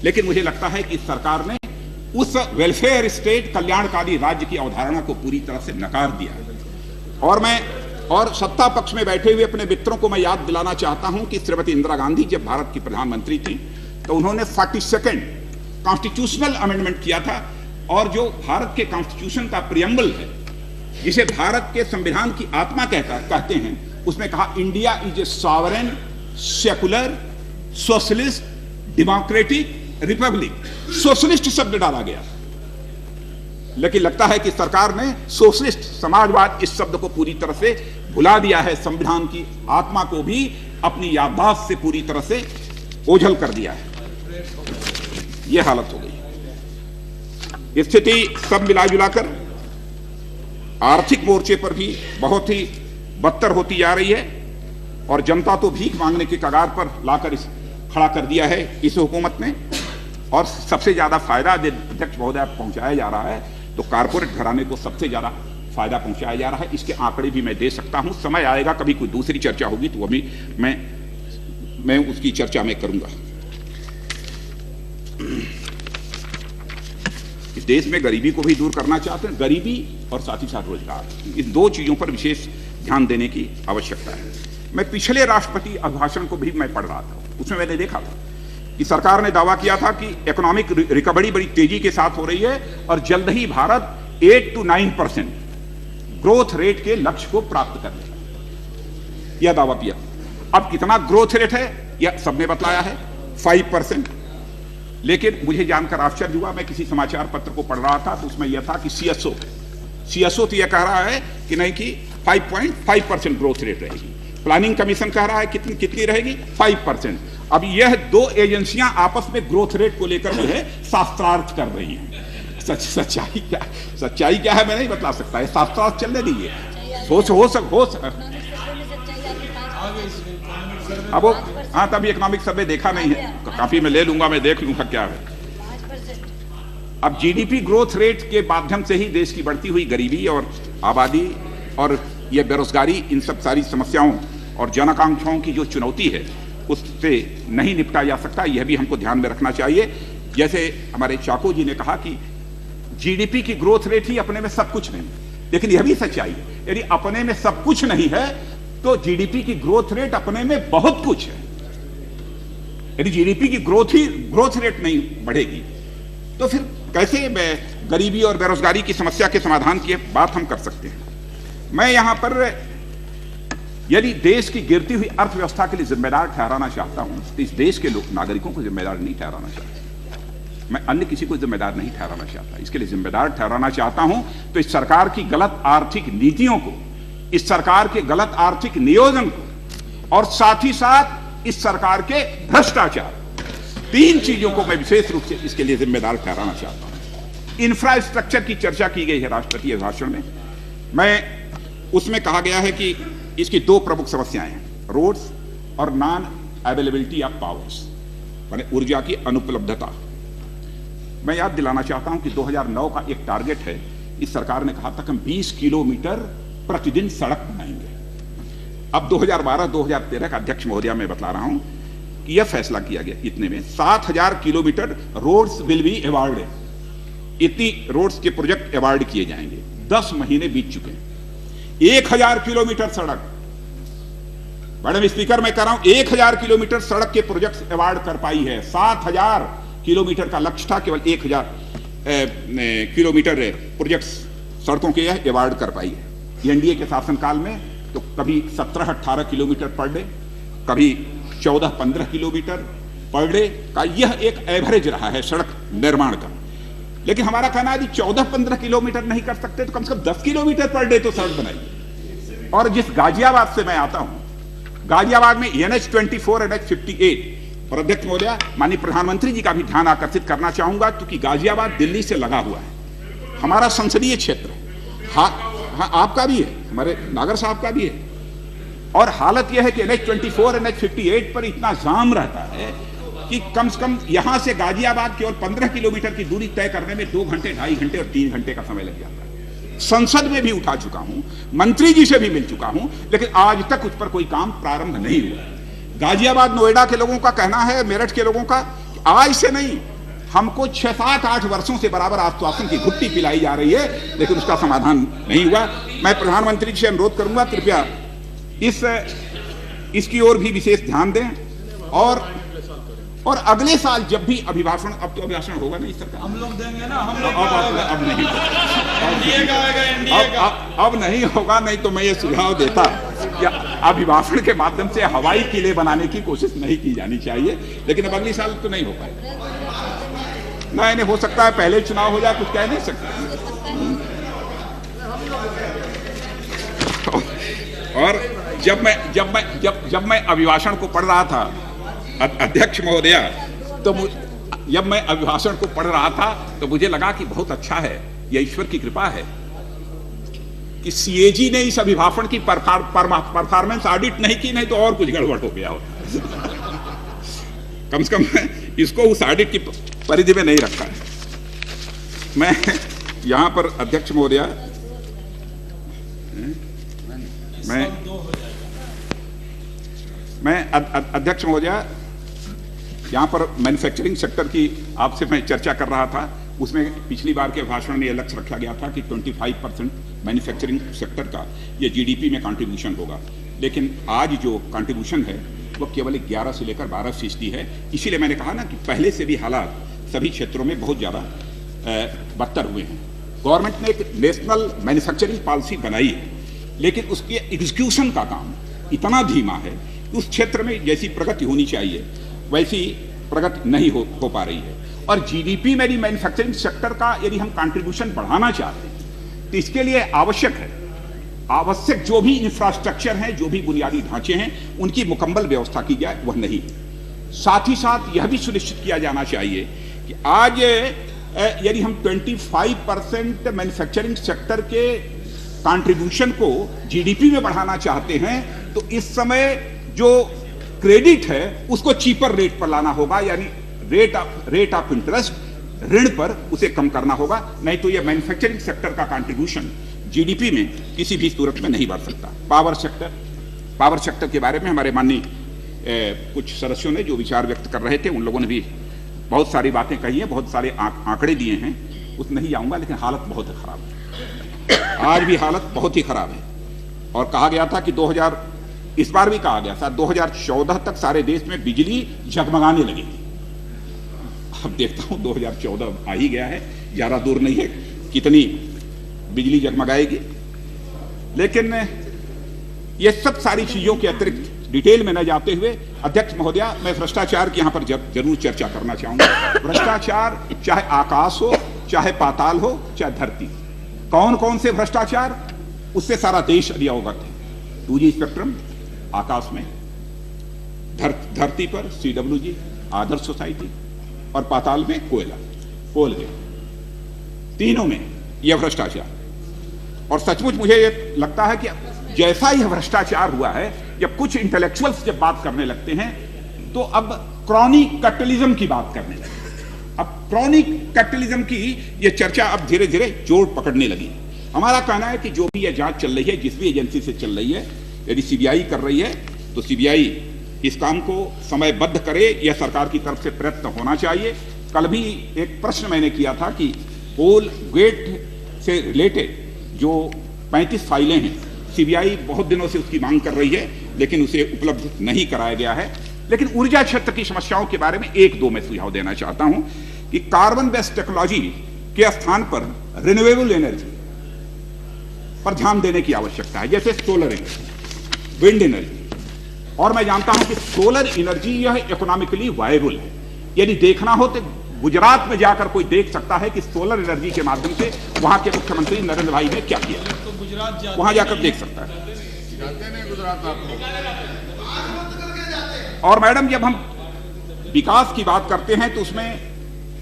Speaker 2: लेकिन मुझे लगता है कि सरकार ने उस वेलफेयर स्टेट, कल्याणकारी राज्य की अवधारणा को पूरी तरह से नकार दिया। और सत्ता पक्ष में बैठे हुए अपने मित्रों को मैं याद दिलाना चाहता हूं कि श्रीमती इंदिरा गांधी जब भारत की प्रधानमंत्री थी तो उन्होंने 42nd कॉन्स्टिट्यूशनल अमेंडमेंट किया था, और जो भारत के कॉन्स्टिट्यूशन का प्रियम्बल है, जिसे भारत के संविधान की आत्मा कहते हैं, उसमें कहा India is a sovereign secular socialist democratic Republic. Socialist शब्द डाला गया, लेकिन लगता है कि सरकार ने सोशलिस्ट समाजवाद इस शब्द को पूरी तरह से भुला दिया है, संविधान की आत्मा को भी अपनी याददाश्त से पूरी तरह से ओझल कर दिया है। यह हालत हो गई। स्थिति सब मिला जुलाकर आर्थिक मोर्चे पर भी बहुत ही बदतर होती जा रही है, और जनता तो भीख मांगने के कगार पर लाकर खड़ा कर दिया है इस हुकूमत ने। और सबसे ज्यादा फायदा अध्यक्ष महोदय पहुंचाया जा रहा है, तो कारपोरेट घराने को सबसे ज्यादा फायदा पहुंचाया जा रहा है। इसके आंकड़े भी मैं दे सकता हूं, समय आएगा कभी कोई दूसरी चर्चा होगी तो अभी मैं उसकी चर्चा में करूंगा। इस देश में गरीबी को भी दूर करना चाहते हैं, गरीबी और साथ ही साथ रोजगार, इन दो चीजों पर विशेष ध्यान देने की आवश्यकता है। मैं पिछले राष्ट्रपति अभिभाषण को भी मैं पढ़ रहा था, उसमें मैंने देखा था कि सरकार ने दावा किया था कि इकोनॉमिक रिकवरी बड़ी तेजी के साथ हो रही है और जल्द ही भारत 8 to 9% ग्रोथ रेट के लक्ष्य को प्राप्त कर लेगा, यह दावा किया। अब कितना ग्रोथ रेट है यह सबने बतलाया है, 5%। लेकिन मुझे जानकर आश्चर्य हुआ, मैं किसी समाचार पत्र को पढ़ रहा था तो उसमें यह था कि सीएसओ तो यह कह रहा है कि नहीं कि 5.5% ग्रोथ रेट रहेगी, प्लानिंग कमीशन कह रहा है कितनी रहेगी 5%। अब यह दो एजेंसियां आपस में ग्रोथ रेट को लेकर जो है शास्त्रार्थ कर रही हैं। सच्चाई क्या है मैं नहीं बता सकता, शास्त्रार्थ चलने दीजिए, अब वो हाँ तभी इकोनॉमिक सर्वे देखा नहीं है, काफी मैं ले लूंगा, मैं देख लूंगा क्या है। अब जीडीपी ग्रोथ रेट के माध्यम से ही देश की बढ़ती हुई गरीबी और आबादी और यह बेरोजगारी, इन सब सारी समस्याओं और जन आकांक्षाओं की जो चुनौती है उससे नहीं निपटा जा सकता, यह भी हमको ध्यान में रखना चाहिए। जैसे हमारे चाको जी ने कहा कि जीडीपी की ग्रोथ रेट ही अपने में सब कुछ नहीं, लेकिन यह भी सच्चाई है, यदि अपने में सब कुछ नहीं है तो जीडीपी की ग्रोथ रेट अपने में बहुत कुछ है। यदि जीडीपी की ग्रोथ रेट नहीं बढ़ेगी तो फिर कैसे गरीबी और बेरोजगारी की समस्या के समाधान की बात हम कर सकते हैं। मैं यहां पर यदि देश की गिरती हुई अर्थव्यवस्था के लिए जिम्मेदार ठहराना चाहता हूं तो इस देश के नागरिकों को जिम्मेदार नहीं ठहराना चाहता, मैं अन्य किसी को जिम्मेदार नहीं ठहराना चाहता। इसके लिए जिम्मेदार ठहराना चाहता हूं तो इस सरकार की गलत आर्थिक नीतियों को, इस सरकार के गलत आर्थिक नियोजन को और साथ ही साथ इस सरकार के भ्रष्टाचार, तीन चीजों को मैं विशेष रूप से इसके लिए जिम्मेदार ठहराना चाहता हूं। इंफ्रास्ट्रक्चर की चर्चा की गई है राष्ट्रपति अभिभाषण में, मैं उसमें कहा गया है कि इसकी दो प्रमुख समस्याएं हैं, रोड्स और नॉन अवेलेबिलिटी ऑफ पावर्स, माने ऊर्जा की अनुपलब्धता। मैं याद दिलाना चाहता हूं कि 2009 का एक टारगेट है, इस सरकार ने कहा था कि हम 20 किलोमीटर प्रतिदिन सड़क बनाएंगे। अब 2012-2013 का अध्यक्ष महोदया मैं बता रहा हूं कि यह फैसला किया गया, इतने में 7000 kilometre roads will be awarded, इतनी रोड्स के प्रोजेक्ट अवार्ड किए जाएंगे। 10 महीने बीत चुके हैं, 1000 किलोमीटर सड़क, मैडम स्पीकर मैं कह रहा हूं 1000 किलोमीटर सड़क के प्रोजेक्ट अवार्ड कर पाई है। 7000 किलोमीटर का लक्ष्य था, केवल 1000 किलोमीटर प्रोजेक्ट सड़कों के यह अवार्ड कर पाई है। एनडीए के शासनकाल में तो कभी 17-18 किलोमीटर पर डे, कभी 14-15 किलोमीटर पर डे का यह एक एवरेज रहा है सड़क निर्माण का। लेकिन हमारा कहना है 14-15 किलोमीटर नहीं कर सकते तो कम से कम 10 किलोमीटर पर डे तो सड़क बनाइए। और जिस गाजियाबाद से मैं आता हूं, गाजियाबाद में NH24 NH58 और अध्यक्ष महोदया माननीय प्रधानमंत्री जी का भी ध्यान आकर्षित करना चाहूंगा, क्योंकि गाजियाबाद दिल्ली से लगा हुआ है, हमारा संसदीय क्षेत्र है। हाँ आपका भी है, हमारे नागर साहब का भी है। और हालत यह है कि NH24 NH58 पर इतना जाम रहता है कि कम से कम यहां से गाजियाबाद केवल 15 किलोमीटर की दूरी तय करने में 2 घंटे, 2.5 घंटे और 3 घंटे का समय लग जाता है। संसद में भी उठा चुका हूं, मंत्री जी से भी मिल चुका हूं, लेकिन आज तक उस पर कोई काम प्रारंभ नहीं हुआ। गाजियाबाद नोएडा के लोगों का कहना है, मेरठ के लोगों का, आज से नहीं, हमको 6-7-8 वर्षों से बराबर आश्वासन की घुट्टी पिलाई जा रही है, लेकिन उसका समाधान नहीं हुआ। मैं प्रधानमंत्री जी से अनुरोध करूंगा, कृपया इसकी ओर भी विशेष ध्यान दें। और और अगले साल जब भी अभिभाषण, अब तो अभिभाषण होगा नहीं सरकार,
Speaker 3: हम लोग देंगे ना, हम लोग
Speaker 2: अब नहीं
Speaker 3: एनडीए का आएगा, एनडीए का।
Speaker 2: अब नहीं होगा। नहीं तो मैं ये सुझाव देता कि अभिभाषण के माध्यम से हवाई किले बनाने की कोशिश नहीं की जानी चाहिए, लेकिन अब अगले साल तो नहीं हो पाएगा। नहीं हो सकता है पहले चुनाव हो जाए, कुछ कह नहीं सकते। और जब मैं अभिभाषण को पढ़ रहा था, अध्यक्ष महोदया, तो जब मैं अभिभाषण को पढ़ रहा था तो मुझे लगा कि बहुत अच्छा है, यह ईश्वर की कृपा है कि सीएजी ने इस अभिभाषण की परफॉर्मेंस ऑडिट नहीं की, नहीं तो और कुछ गड़बड़ हो गया होता। कम से कम इसको उस ऑडिट की परिधि में नहीं रखा है। मैं यहां पर अध्यक्ष महोदया, मैं अध्यक्ष महोदया, यहाँ पर मैन्युफैक्चरिंग सेक्टर की आपसे मैं चर्चा कर रहा था। उसमें पिछली बार के भाषण में यह लक्ष्य रखा गया था कि 25% मैन्युफैक्चरिंग सेक्टर का ये जीडीपी में कंट्रीब्यूशन होगा, लेकिन आज जो कंट्रीब्यूशन है वो केवल 11 से लेकर 12% है। इसीलिए मैंने कहा ना कि पहले से भी हालात सभी क्षेत्रों में बहुत ज़्यादा बदतर हुए हैं। गवर्नमेंट ने एक नेशनल मैन्युफैक्चरिंग पॉलिसी बनाई है, लेकिन उसके एग्जीक्यूशन का काम इतना धीमा है कि उस क्षेत्र में जैसी प्रगति होनी चाहिए वैसी प्रगति नहीं हो पा रही है। और जीडीपी में भी मैन्युफैक्चरिंग सेक्टर का यदि हम कंट्रीब्यूशन बढ़ाना चाहते हैं तो इसके लिए आवश्यक जो भी इंफ्रास्ट्रक्चर हैं, जो भी बुनियादी ढांचे हैं, उनकी मुकम्मल व्यवस्था की जाए, वह नहीं है। साथ ही साथ यह भी सुनिश्चित किया जाना चाहिए कि आज यदि हम 25% मैन्युफैक्चरिंग सेक्टर के कंट्रीब्यूशन को जीडीपी में बढ़ाना चाहते हैं तो इस समय जो क्रेडिट है उसको चीपर रेट पर लाना होगा, यानी रेट ऑफ इंटरेस्ट, ऋण पर उसे कम करना होगा। नहीं तो यह मैन्युफैक्चरिंग सेक्टर का कंट्रीब्यूशन जीडीपी में किसी भी सूरत में नहीं बढ़ सकता। पावर सेक्टर के बारे में हमारे माननीय कुछ सदस्यों ने जो विचार व्यक्त कर रहे थे, उन लोगों ने भी बहुत सारी बातें कही हैं, बहुत सारे आंकड़े दिए हैं, उस नहीं जाऊंगा, लेकिन हालत बहुत खराब है। आज भी हालत बहुत ही खराब है। और कहा गया था कि इस बार भी कहा गया था 2014 तक सारे देश में बिजली जगमगाने लगेगी। अब देखता हूं 2014 आ ही गया है, ज्यादा दूर नहीं है कितनी बिजली जगमगाएगी। लेकिन ये सब सारी चीजों के अतिरिक्त डिटेल में न जाते हुए, अध्यक्ष महोदया, मैं भ्रष्टाचार की यहां पर जरूर चर्चा करना चाहूंगा। भ्रष्टाचार चाहे आकाश हो, चाहे पाताल हो, चाहे धरती, कौन कौन से भ्रष्टाचार, उससे सारा देश अभी अवगत है। 2G स्पेक्ट्रम आकाश में, धरती पर CWG, आदर्श सोसाइटी, और पाताल में कोल गेट, तीनों में यह भ्रष्टाचार। और सचमुच मुझे यह लगता है कि जैसा यह भ्रष्टाचार हुआ है, जब कुछ इंटेलेक्चुअल्स जब बात करने लगते हैं तो अब क्रॉनिक कैपिटलिज्म की बात करने लगे। अब क्रॉनिक कैपिटलिज्म की यह चर्चा अब धीरे धीरे जोर पकड़ने लगी। हमारा कहना है कि जो भी यह जांच चल रही है, जिस भी एजेंसी से चल रही है, यदि सीबीआई कर रही है तो सीबीआई इस काम को समयबद्ध करे, यह सरकार की तरफ से प्रयत्न होना चाहिए। कल भी एक प्रश्न मैंने किया था कि कोल गेट से रिलेटेड जो 35 फाइलें हैं, सीबीआई बहुत दिनों से उसकी मांग कर रही है, लेकिन उसे उपलब्ध नहीं कराया गया है। लेकिन ऊर्जा क्षेत्र की समस्याओं के बारे में एक दो मैं सुझाव देना चाहता हूं कि कार्बन बेस्ड टेक्नोलॉजी के स्थान पर रिन्यूएबल एनर्जी पर ध्यान देने की आवश्यकता है, जैसे सोलर एनर्जी, विंड एनर्जी। और मैं जानता हूं कि सोलर एनर्जी यह इकोनॉमिकली वायबल है। यदि देखना हो तो गुजरात में जाकर कोई देख सकता है कि सोलर एनर्जी के माध्यम से वहां के मुख्यमंत्री नरेंद्र भाई ने क्या किया,
Speaker 3: तो गुजरात
Speaker 2: वहां जाकर देख सकता है। और मैडम, जब हम विकास की बात करते हैं तो उसमें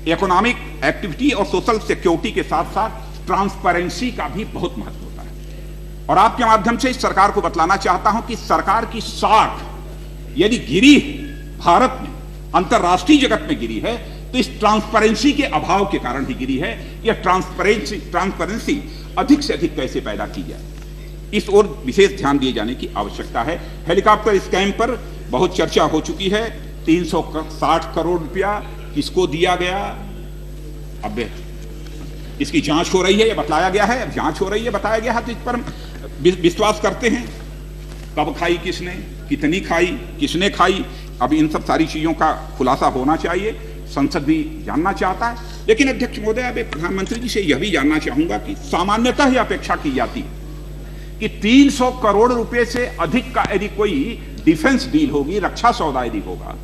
Speaker 2: इकोनॉमिक एक्टिविटी और सोशल सिक्योरिटी के साथ साथ ट्रांसपेरेंसी का भी बहुत महत्व होता है। और आपके माध्यम से इस सरकार को बतलाना चाहता हूं कि सरकार की साख यदि गिरी है भारत में, अंतरराष्ट्रीय जगत में गिरी है, तो इस ट्रांसपेरेंसी के अभाव के कारण ही गिरी है। यह ट्रांसपेरेंसी अधिक से अधिक कैसे पैदा की जाए, इस ओर विशेष ध्यान दिए जाने की आवश्यकता है। हेलीकॉप्टर स्कैम पर बहुत चर्चा हो चुकी है। 360 करोड़ रुपया किसको दिया गया, अब इसकी जांच हो रही है, यह बतलाया गया है। अब जांच हो रही है, बताया गया है, तो इस पर हम विश्वास करते हैं। कब खाई किसने, कितनी खाई, किसने खाई, अब इन सब सारी चीजों का खुलासा होना चाहिए, संसद भी जानना चाहता है। लेकिन अध्यक्ष महोदय, अब प्रधानमंत्री जी से यह भी जानना चाहूंगा कि सामान्यतः यह अपेक्षा की जाती है कि 300 करोड़ रुपए से अधिक का यदि कोई डिफेंस डील होगी, रक्षा सौदा यदि होगा,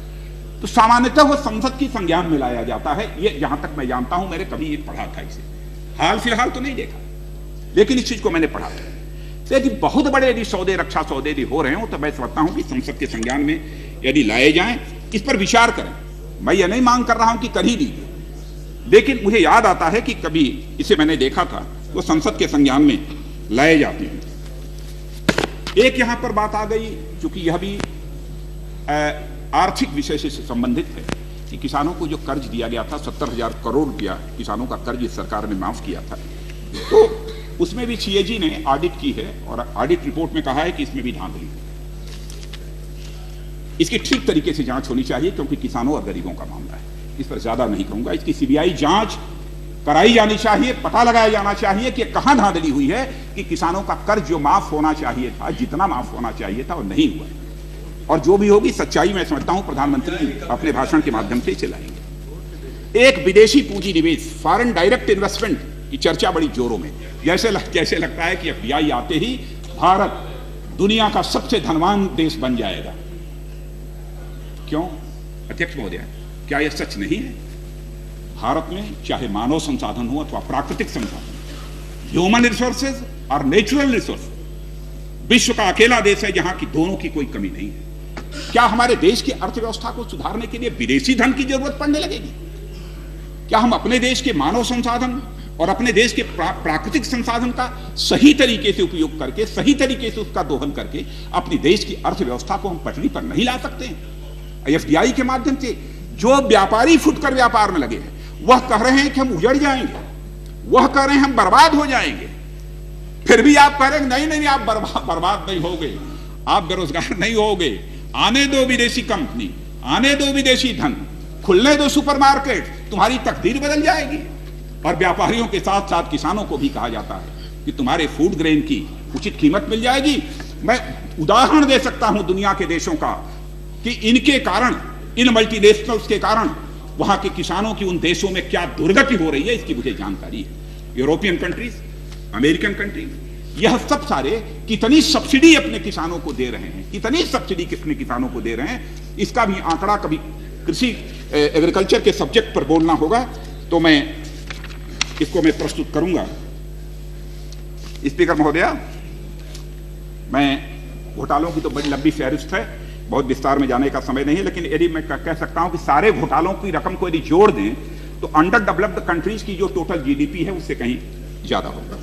Speaker 2: तो सामान्यतः वो संसद की संज्ञान में लाया जाता है। ये जहां तक मैं जानता हूं, मैंने कभी ये पढ़ा था इसे, हाल फिलहाल तो नहीं देखा, लेकिन इस चीज को मैंने पढ़ा था। तो यदि बहुत बड़े यदि सौदे, रक्षा सौदे यदि हो रहे हो, तो मैं समझता हूं कि संसद के संज्ञान में यदि लाए जाएं, इस पर विचार करें। मैं ये नहीं मांग कर रहा हूं कि कर ही दीजिए, लेकिन मुझे याद आता है कि कभी इसे मैंने देखा था, वो संसद के संज्ञान में लाए जाते हैं। एक यहां पर बात आ गई, चूंकि यह भी आर्थिक विषय से संबंधित है, कि किसानों को जो कर्ज दिया गया था, 70,000 करोड़ रुपया किसानों का कर्ज इस सरकार ने माफ किया था, तो उसमें भी सीएजी ने ऑडिट की है और ऑडिट रिपोर्ट में कहा है कि इसमें भी धांधली है। इसकी ठीक तरीके से जांच होनी चाहिए, क्योंकि किसानों और गरीबों का मामला है। इस पर ज्यादा नहीं कहूंगा, इसकी सीबीआई जांच कराई जानी चाहिए, पता लगाया जाना चाहिए कि कहां धांधली हुई है कि किसानों का कर्ज जो माफ होना चाहिए था, जितना माफ होना चाहिए था, वो नहीं हुआ। और जो भी होगी सच्चाई मैं समझता हूं प्रधानमंत्री अपने भाषण के माध्यम से चलाएंगे। एक विदेशी पूंजी निवेश, फॉरेन डायरेक्ट इन्वेस्टमेंट की चर्चा बड़ी जोरों में, जैसे लगता है कि एफडीआई आते ही भारत दुनिया का सबसे धनवान देश बन जाएगा। क्यों अध्यक्ष महोदय, क्या यह सच नहीं है? भारत में चाहे मानव संसाधन हो अथवा प्राकृतिक संसाधन, ह्यूमन रिसोर्सेज और नेचुरल रिसोर्स, विश्व का अकेला देश है जहां की दोनों की कोई कमी नहीं है। क्या हमारे देश की अर्थव्यवस्था को सुधारने के लिए विदेशी धन की जरूरत पड़ने लगेगी? क्या हम अपने देश के मानव संसाधन और अपने देश के प्राकृतिक संसाधन का सही तरीके से उपयोग करके, सही तरीके से उसका दोहन करके अपनी देश की अर्थव्यवस्था को हम पटरी पर नहीं ला सकते हैं? एफडीआई के माध्यम से जो व्यापारी फुटकर व्यापार में लगे हैं, वह कह रहे हैं कि हम उजड़ जाएंगे, वह कह रहे हैं हम बर्बाद हो जाएंगे, फिर भी आप कह रहे हैं नहीं नहीं, आप बर्बाद नहीं होगे, आप बेरोजगार नहीं होगे, आने दो विदेशी कंपनी, आने दो विदेशी धन, खुलने दो सुपरमार्केट, तुम्हारी तकदीर बदल जाएगी। और व्यापारियों के साथ साथ किसानों को भी कहा जाता है कि तुम्हारे फूड ग्रेन की उचित कीमत मिल जाएगी। मैं उदाहरण दे सकता हूं दुनिया के देशों का कि इनके कारण, इन मल्टीनेशनल्स के कारण वहां के किसानों की उन देशों में क्या दुर्गति हो रही है, इसकी मुझे जानकारी है। यूरोपियन कंट्रीज, अमेरिकन कंट्रीज, यह सब सारे कितनी सब्सिडी अपने किसानों को दे रहे हैं, कितनी सब्सिडी कितने किसानों को दे रहे हैं, इसका भी आंकड़ा कभी कृषि एग्रीकल्चर के सब्जेक्ट पर बोलना होगा तो मैं इसको मैं प्रस्तुत करूंगा। स्पीकर महोदया, मैं घोटालों की तो बड़ी लंबी फहरिस्त है, बहुत विस्तार में जाने का समय नहीं है, लेकिन यदि मैं कह सकता हूं कि सारे घोटालों की रकम को यदि जोड़ दें तो अंडर डेवलप्ड कंट्रीज की जो टोटल जीडीपी है उससे कहीं ज्यादा होगा।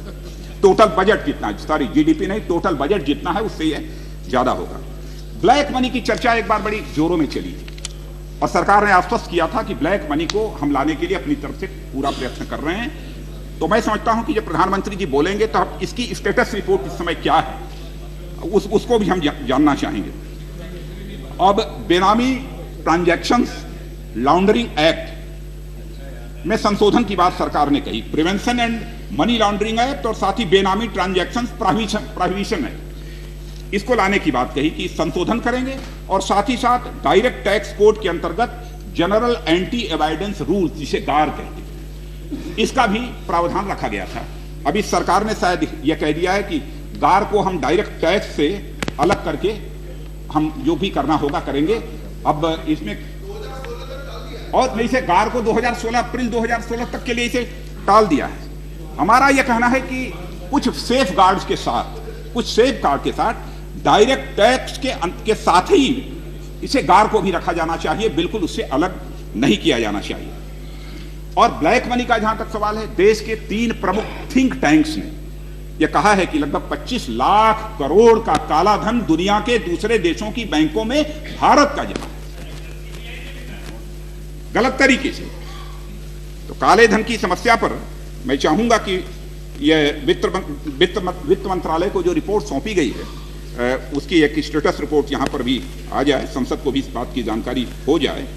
Speaker 2: टोटल बजट जितना, सॉरी जीडीपी नहीं, टोटल बजट जितना है उससे यह ज्यादा होगा। ब्लैक मनी की चर्चा एक बार बड़ी जोरों में चली और सरकार ने आश्वस्त किया था कि ब्लैक मनी को हम लाने के लिए अपनी तरफ से पूरा प्रयत्न कर रहे हैं। तो मैं समझता हूं कि जब प्रधानमंत्री जी बोलेंगे तो हम इसकी स्टेटस रिपोर्ट इस समय क्या है उसको भी हम जानना चाहेंगे। अब बेनामी ट्रांजैक्शंस लॉन्ड्रिंग एक्ट में संशोधन की बात सरकार ने कही, prevention and money laundering act और साथ ही बेनामी ट्रांजैक्शंस प्रोहिबिशन एक्ट, इसको लाने की बात कही कि संशोधन करेंगे और साथ ही साथ डायरेक्ट टैक्स कोड के अंतर्गत जनरल एंटी एवाइडेंस रूल, जिसे गार कहते हैं, इसका भी प्रावधान रखा गया था। अभी सरकार ने शायद यह कह दिया है कि गार को हम डायरेक्ट टैक्स से अलग करके हम जो भी करना होगा करेंगे। अब इसमें और नहीं से गार को 2016 अप्रैल 2016 तक के लिए इसे टाल दिया है। हमारा यह कहना है कि कुछ सेफ गार्ड्स के साथ, कुछ सेफ गार्ड के साथ डायरेक्ट टैक्स के साथ ही इसे गार को भी रखा जाना चाहिए, बिल्कुल उससे अलग नहीं किया जाना चाहिए। और ब्लैक मनी का जहां तक सवाल है, देश के 3 प्रमुख थिंक टैंक्स ने यह कहा है कि लगभग 25 लाख करोड़ का काला धन दुनिया के दूसरे देशों की बैंकों में भारत का जमा है गलत तरीके से। तो काले धन की समस्या पर मैं चाहूंगा कि यह वित्त मंत्रालय को जो रिपोर्ट सौंपी गई है उसकी एक स्टेटस रिपोर्ट यहां पर भी आ जाए, संसद को भी इस बात की जानकारी हो जाए।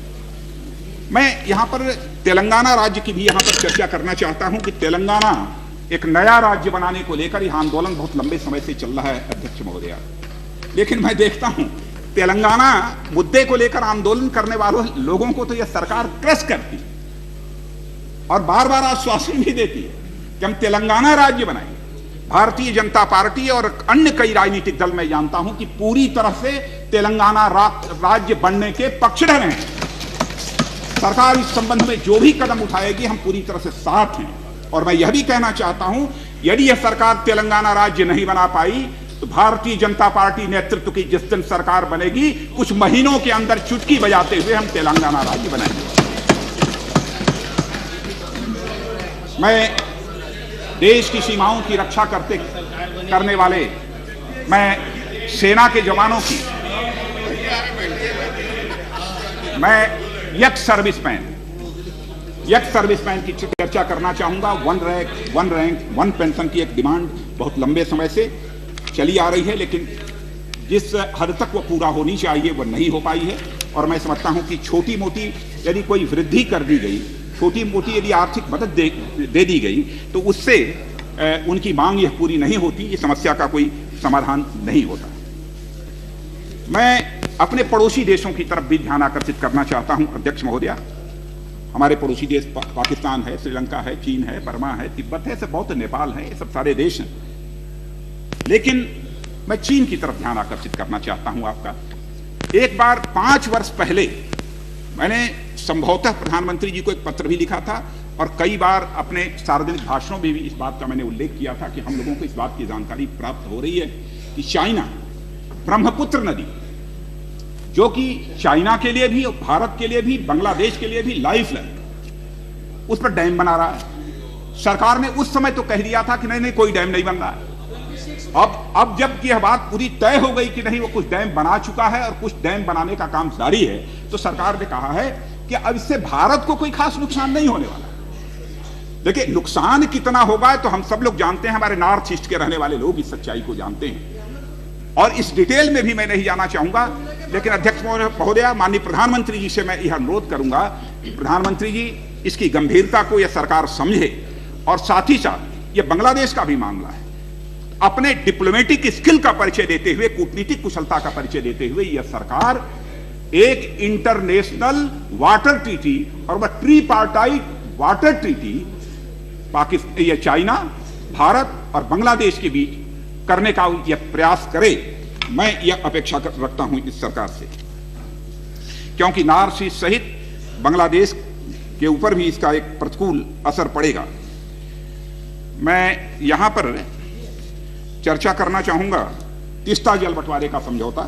Speaker 2: मैं यहां पर तेलंगाना राज्य की भी यहां पर चर्चा करना चाहता हूं कि तेलंगाना एक नया राज्य बनाने को लेकर यह आंदोलन बहुत लंबे समय से चल रहा है अध्यक्ष महोदया, लेकिन मैं देखता हूं तेलंगाना मुद्दे को लेकर आंदोलन करने वालों लोगों को तो यह सरकार क्रश करती है और बार बार आश्वासन भी देती है कि हम तेलंगाना राज्य बनाएंगे। भारतीय जनता पार्टी और अन्य कई राजनीतिक दल मैं जानता हूं कि पूरी तरह से तेलंगाना राज्य बनने के पक्षधर हैं। सरकार इस संबंध में जो भी कदम उठाएगी हम पूरी तरह से साथ हैं। और मैं यह भी कहना चाहता हूं, यदि यह सरकार तेलंगाना राज्य नहीं बना पाई तो भारतीय जनता पार्टी नेतृत्व की जिस दिन सरकार बनेगी कुछ महीनों के अंदर चुटकी बजाते हुए हम तेलंगाना राज्य बनाएंगे। मैं देश की सीमाओं की रक्षा करने वाले, मैं सेना के जवानों की, मैं यक्स सर्विसमैन की चर्चा करना चाहूंगा। वन रैंक वन पेंशन की एक डिमांड बहुत लंबे समय से चली आ रही है, लेकिन जिस हद तक वो पूरा होनी चाहिए वो नहीं हो पाई है। और मैं समझता हूं कि छोटी मोटी यदि कोई वृद्धि कर दी गई, छोटी मोटी यदि आर्थिक मदद दे दी गई तो उससे उनकी मांग यह पूरी नहीं होती, इस समस्या का कोई समाधान नहीं होता। मैं अपने पड़ोसी देशों की तरफ भी ध्यान आकर्षित करना चाहता हूं अध्यक्ष महोदया। हमारे पड़ोसी देश पाकिस्तान है, श्रीलंका है, चीन है, बर्मा है, तिब्बत है, सब बहुत, नेपाल है, ये सब सारे देश हैं। लेकिन मैं चीन की तरफ ध्यान आकर्षित करना चाहता हूं आपका। एक बार 5 वर्ष पहले मैंने संभवतः प्रधानमंत्री जी को एक पत्र भी लिखा था और कई बार अपने सार्वजनिक भाषणों में भी इस बात का मैंने उल्लेख किया था कि हम लोगों को इस बात की जानकारी प्राप्त हो रही है कि चाइना ब्रह्मपुत्र नदी, जो कि चाइना के लिए भी और भारत के लिए भी, बांग्लादेश के लिए भी लाइफ लाइन, उस पर डैम बना रहा है। सरकार ने उस समय तो कह दिया था कि नहीं कोई डैम नहीं बन रहा है। अब जबकि यह बात पूरी तय हो गई कि नहीं वो कुछ डैम बना चुका है और कुछ डैम बनाने का काम जारी है, तो सरकार ने कहा है कि अब इससे भारत को कोई खास नुकसान नहीं होने वाला। देखिए, नुकसान कितना होगा तो हम सब लोग जानते हैं, हमारे नॉर्थ ईस्ट के रहने वाले लोग इस सच्चाई को जानते हैं और इस डिटेल में भी मैं नहीं जाना चाहूंगा। लेकिन अध्यक्ष महोदया, माननीय प्रधानमंत्री जी से मैं यह अनुरोध करूंगा कि प्रधानमंत्री जी इसकी गंभीरता को यह सरकार समझे और साथ ही साथ यह बांग्लादेश का भी मामला है, अपने डिप्लोमेटिक स्किल का परिचय देते हुए, कूटनीतिक कुशलता का परिचय देते हुए यह सरकार एक इंटरनेशनल वाटर ट्रीटी और वह ट्रीपार्टाइट वाटर ट्रीटी पाकिस्तान, यह चाइना, भारत और बांग्लादेश के बीच करने का यह प्रयास करे। मैं यह अपेक्षा रखता हूं इस सरकार से, क्योंकि नॉर्थ ईस्ट सहित बांग्लादेश के ऊपर भी इसका एक प्रतिकूल असर पड़ेगा। मैं यहां पर चर्चा करना चाहूंगा तीस्ता जल बंटवारे का समझौता,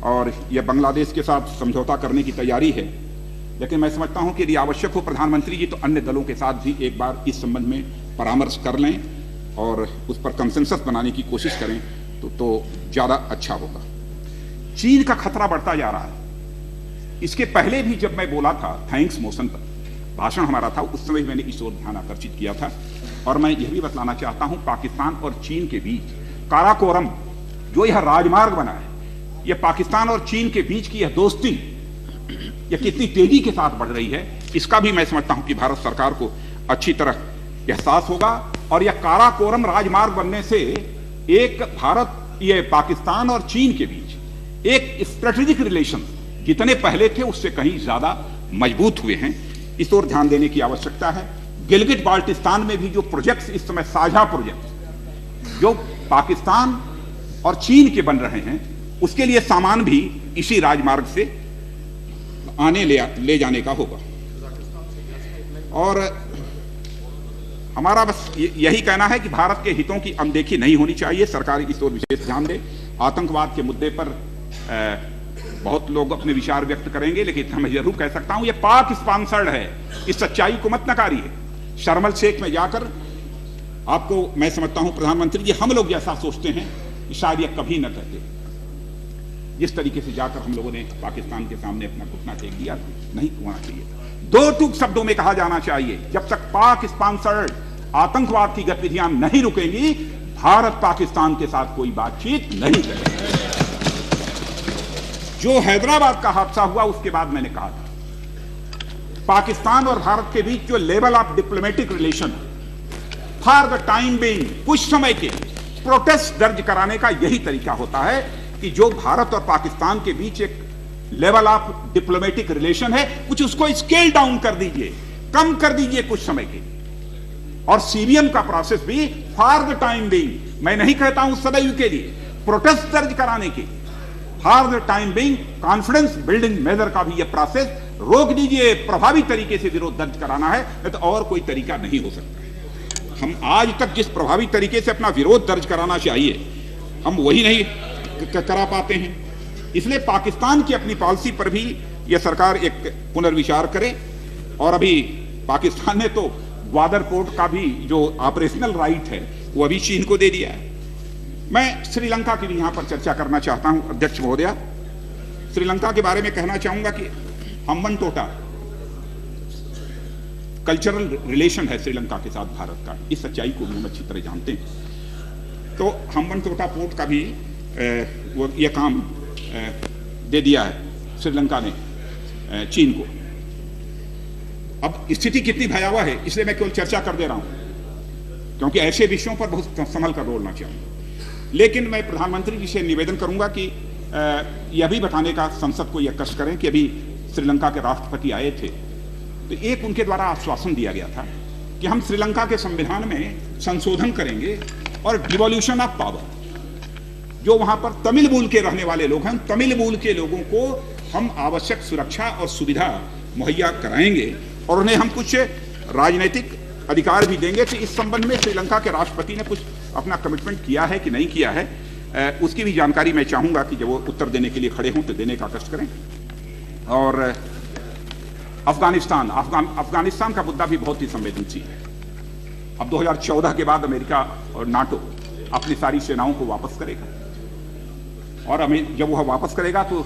Speaker 2: और यह बांग्लादेश के साथ समझौता करने की तैयारी है। लेकिन मैं समझता हूं कि यदि आवश्यक हो प्रधानमंत्री जी तो अन्य दलों के साथ भी एक बार इस संबंध में परामर्श कर लें और उस पर कंसेंसस बनाने की कोशिश करें तो ज्यादा अच्छा होगा। चीन का खतरा बढ़ता जा रहा है। इसके पहले भी जब मैं बोला था थैंक्स मोशन पर, भाषण हमारा था, उस समय मैंने इस ओर ध्यान आकर्षित किया था। और मैं यह भी बतलाना चाहता हूं, पाकिस्तान और चीन के बीच काराकोरम जो यह राजमार्ग बना है, यह पाकिस्तान और चीन के बीच की यह दोस्ती यह कितनी तेजी के साथ बढ़ रही है, इसका भी मैं समझता हूं कि भारत सरकार को अच्छी तरह एहसास होगा। और यह काराकोरम राजमार्ग बनने से एक भारत, यह पाकिस्तान और चीन के बीच एक स्ट्रेटेजिक रिलेशन जितने पहले थे उससे कहीं ज्यादा मजबूत हुए हैं। इस ओर ध्यान देने की आवश्यकता है। गिलगिट बाल्टिस्तान में भी जो प्रोजेक्ट्स इस समय साझा प्रोजेक्ट जो पाकिस्तान और चीन के बन रहे हैं, उसके लिए सामान भी इसी राजमार्ग से ले जाने का होगा। और हमारा बस यही कहना है कि भारत के हितों की अनदेखी नहीं होनी चाहिए। सरकार इस ओर विशेष ध्यान दे। आतंकवाद के मुद्दे पर बहुत लोग अपने विचार व्यक्त करेंगे, लेकिन मैं जरूर कह सकता हूं यह पाक स्पॉन्सर्ड है। इस सच्चाई को मत नकारिए। शर्म शेख में जाकर आपको मैं समझता हूं प्रधानमंत्री जी, हम लोग जैसा सोचते हैं कि शायद यह कभी न कहते। जिस तरीके से जाकर हम लोगों ने पाकिस्तान के सामने अपना घुटना टेक दिया, नहीं होना चाहिए। दो टूक शब्दों में कहा जाना चाहिए, जब तक पाक स्पॉन्सर्ड आतंकवाद की गतिविधियां नहीं रुकेंगी, भारत पाकिस्तान के साथ कोई बातचीत नहीं करेगा। जो हैदराबाद का हादसा हुआ उसके बाद मैंने कहा था, पाकिस्तान और भारत के बीच जो level of diplomatic relation for the time being, कुछ समय के प्रोटेस्ट दर्ज कराने का यही तरीका होता है कि जो भारत और पाकिस्तान के बीच एक लेवल ऑफ डिप्लोमेटिक रिलेशन है, कुछ उसको स्केल डाउन कर दीजिए, कम कर दीजिए कुछ समय के लिए। और सीबीएम का प्रोसेस भी फॉर द टाइम बीइंग, मैं नहीं कहता हूं सदैव के लिए, प्रोटेस्ट दर्ज कराने के, for the time being confidence building measure का भी यह प्रोसेस रोक दीजिए। प्रभावी तरीके से विरोध दर्ज कराना है, नहीं तो और कोई तरीका नहीं हो सकता। हम आज तक जिस प्रभावी तरीके से अपना विरोध दर्ज कराना चाहिए, हम वही नहीं करा पाते हैं। इसलिए पाकिस्तान की अपनी पॉलिसी पर भी यह सरकार एक पुनर्विचार करे। और अभी पाकिस्तान ने तो ग्वादर पोर्ट का भी जो ऑपरेशनल राइट है वो अभी चीन को दे दिया है। मैं श्रीलंका की भी यहां पर चर्चा करना चाहता हूं अध्यक्ष महोदया। श्रीलंका के बारे में कहना चाहूंगा कि हम्बनटोटा कल्चरल रिलेशन है श्रीलंका के साथ भारत का, इस सच्चाई को भी हम अच्छी तरह जानते हैं। तो हम्बनटोटा पोर्ट का भी वो ये काम दे दिया है श्रीलंका ने चीन को। अब स्थिति कितनी भयावह है, इसलिए मैं केवल चर्चा कर दे रहा हूं, क्योंकि ऐसे विषयों पर बहुत संभल कर बोलना चाहूंगा। लेकिन मैं प्रधानमंत्री जी से निवेदन करूंगा कि यह भी बताने का संसद को यह कष्ट करें कि अभी श्रीलंका के राष्ट्रपति आए थे, तो एक उनके द्वारा आश्वासन दिया गया था कि हम श्रीलंका के संविधान में संशोधन करेंगे और डिवोल्यूशन ऑफ पावर, जो वहां पर तमिल मूल के रहने वाले लोग हैं, तमिल मूल के लोगों को हम आवश्यक सुरक्षा और सुविधा मुहैया कराएंगे और उन्हें हम कुछ राजनीतिक अधिकार भी देंगे। तो इस संबंध में श्रीलंका के राष्ट्रपति ने कुछ अपना कमिटमेंट किया है कि नहीं किया है, उसकी भी जानकारी मैं चाहूंगा कि जब वो उत्तर देने के लिए खड़े हों तो देने का कष्ट करें। और अफगानिस्तान का मुद्दा भी बहुत ही संवेदनशील है। अब 2014 के बाद अमेरिका और नाटो अपनी सारी सेनाओं को वापस करेगा, और हमें जब वह वापस करेगा तो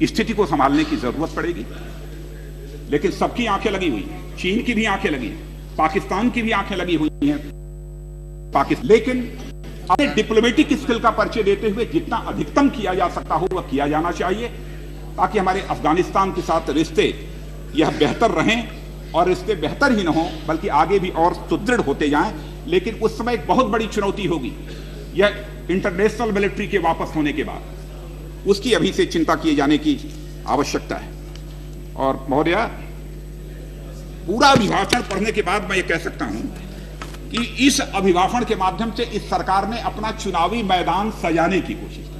Speaker 2: स्थिति को संभालने की जरूरत पड़ेगी। लेकिन सबकी आंखें लगी हुई हैं, चीन की भी आंखें लगी हैं, पाकिस्तान की भी आंखें लगी हुई हैं। लेकिन अपने डिप्लोमेटिक स्किल का परिचय देते हुए जितना अधिकतम किया जा सकता हो वह किया जाना चाहिए, ताकि हमारे अफगानिस्तान के साथ रिश्ते यह बेहतर रहें, और रिश्ते बेहतर ही न हो बल्कि आगे भी और सुदृढ़ होते जाएं। लेकिन उस समय एक बहुत बड़ी चुनौती होगी यह इंटरनेशनल मिलिट्री के वापस होने के बाद, उसकी अभी से चिंता किए जाने की आवश्यकता है। और महोदया, पूरा अभिभाषण पढ़ने के बाद मैं ये कह सकता हूं कि इस अभिभाषण के माध्यम से इस सरकार ने अपना चुनावी मैदान सजाने की कोशिश की।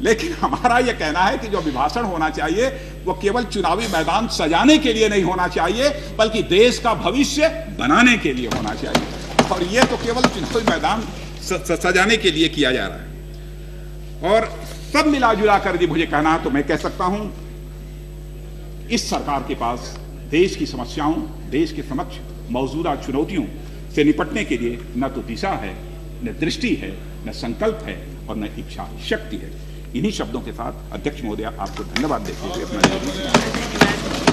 Speaker 2: लेकिन हमारा यह कहना है कि जो अभिभाषण होना चाहिए वो केवल चुनावी मैदान सजाने के लिए नहीं होना चाहिए, बल्कि देश का भविष्य बनाने के लिए होना चाहिए। और यह तो केवल चुनावी मैदान सजाने के लिए किया जा रहा है। और सब मिला जुला कर यदि मुझे कहना है तो मैं कह सकता हूं, इस सरकार के पास देश की समस्याओं, देश के समक्ष मौजूदा चुनौतियों से निपटने के लिए न तो दिशा है, न दृष्टि है, न संकल्प है और न इच्छा शक्ति है। इन्हीं शब्दों के साथ अध्यक्ष महोदया आपको धन्यवाद देते हुए अपना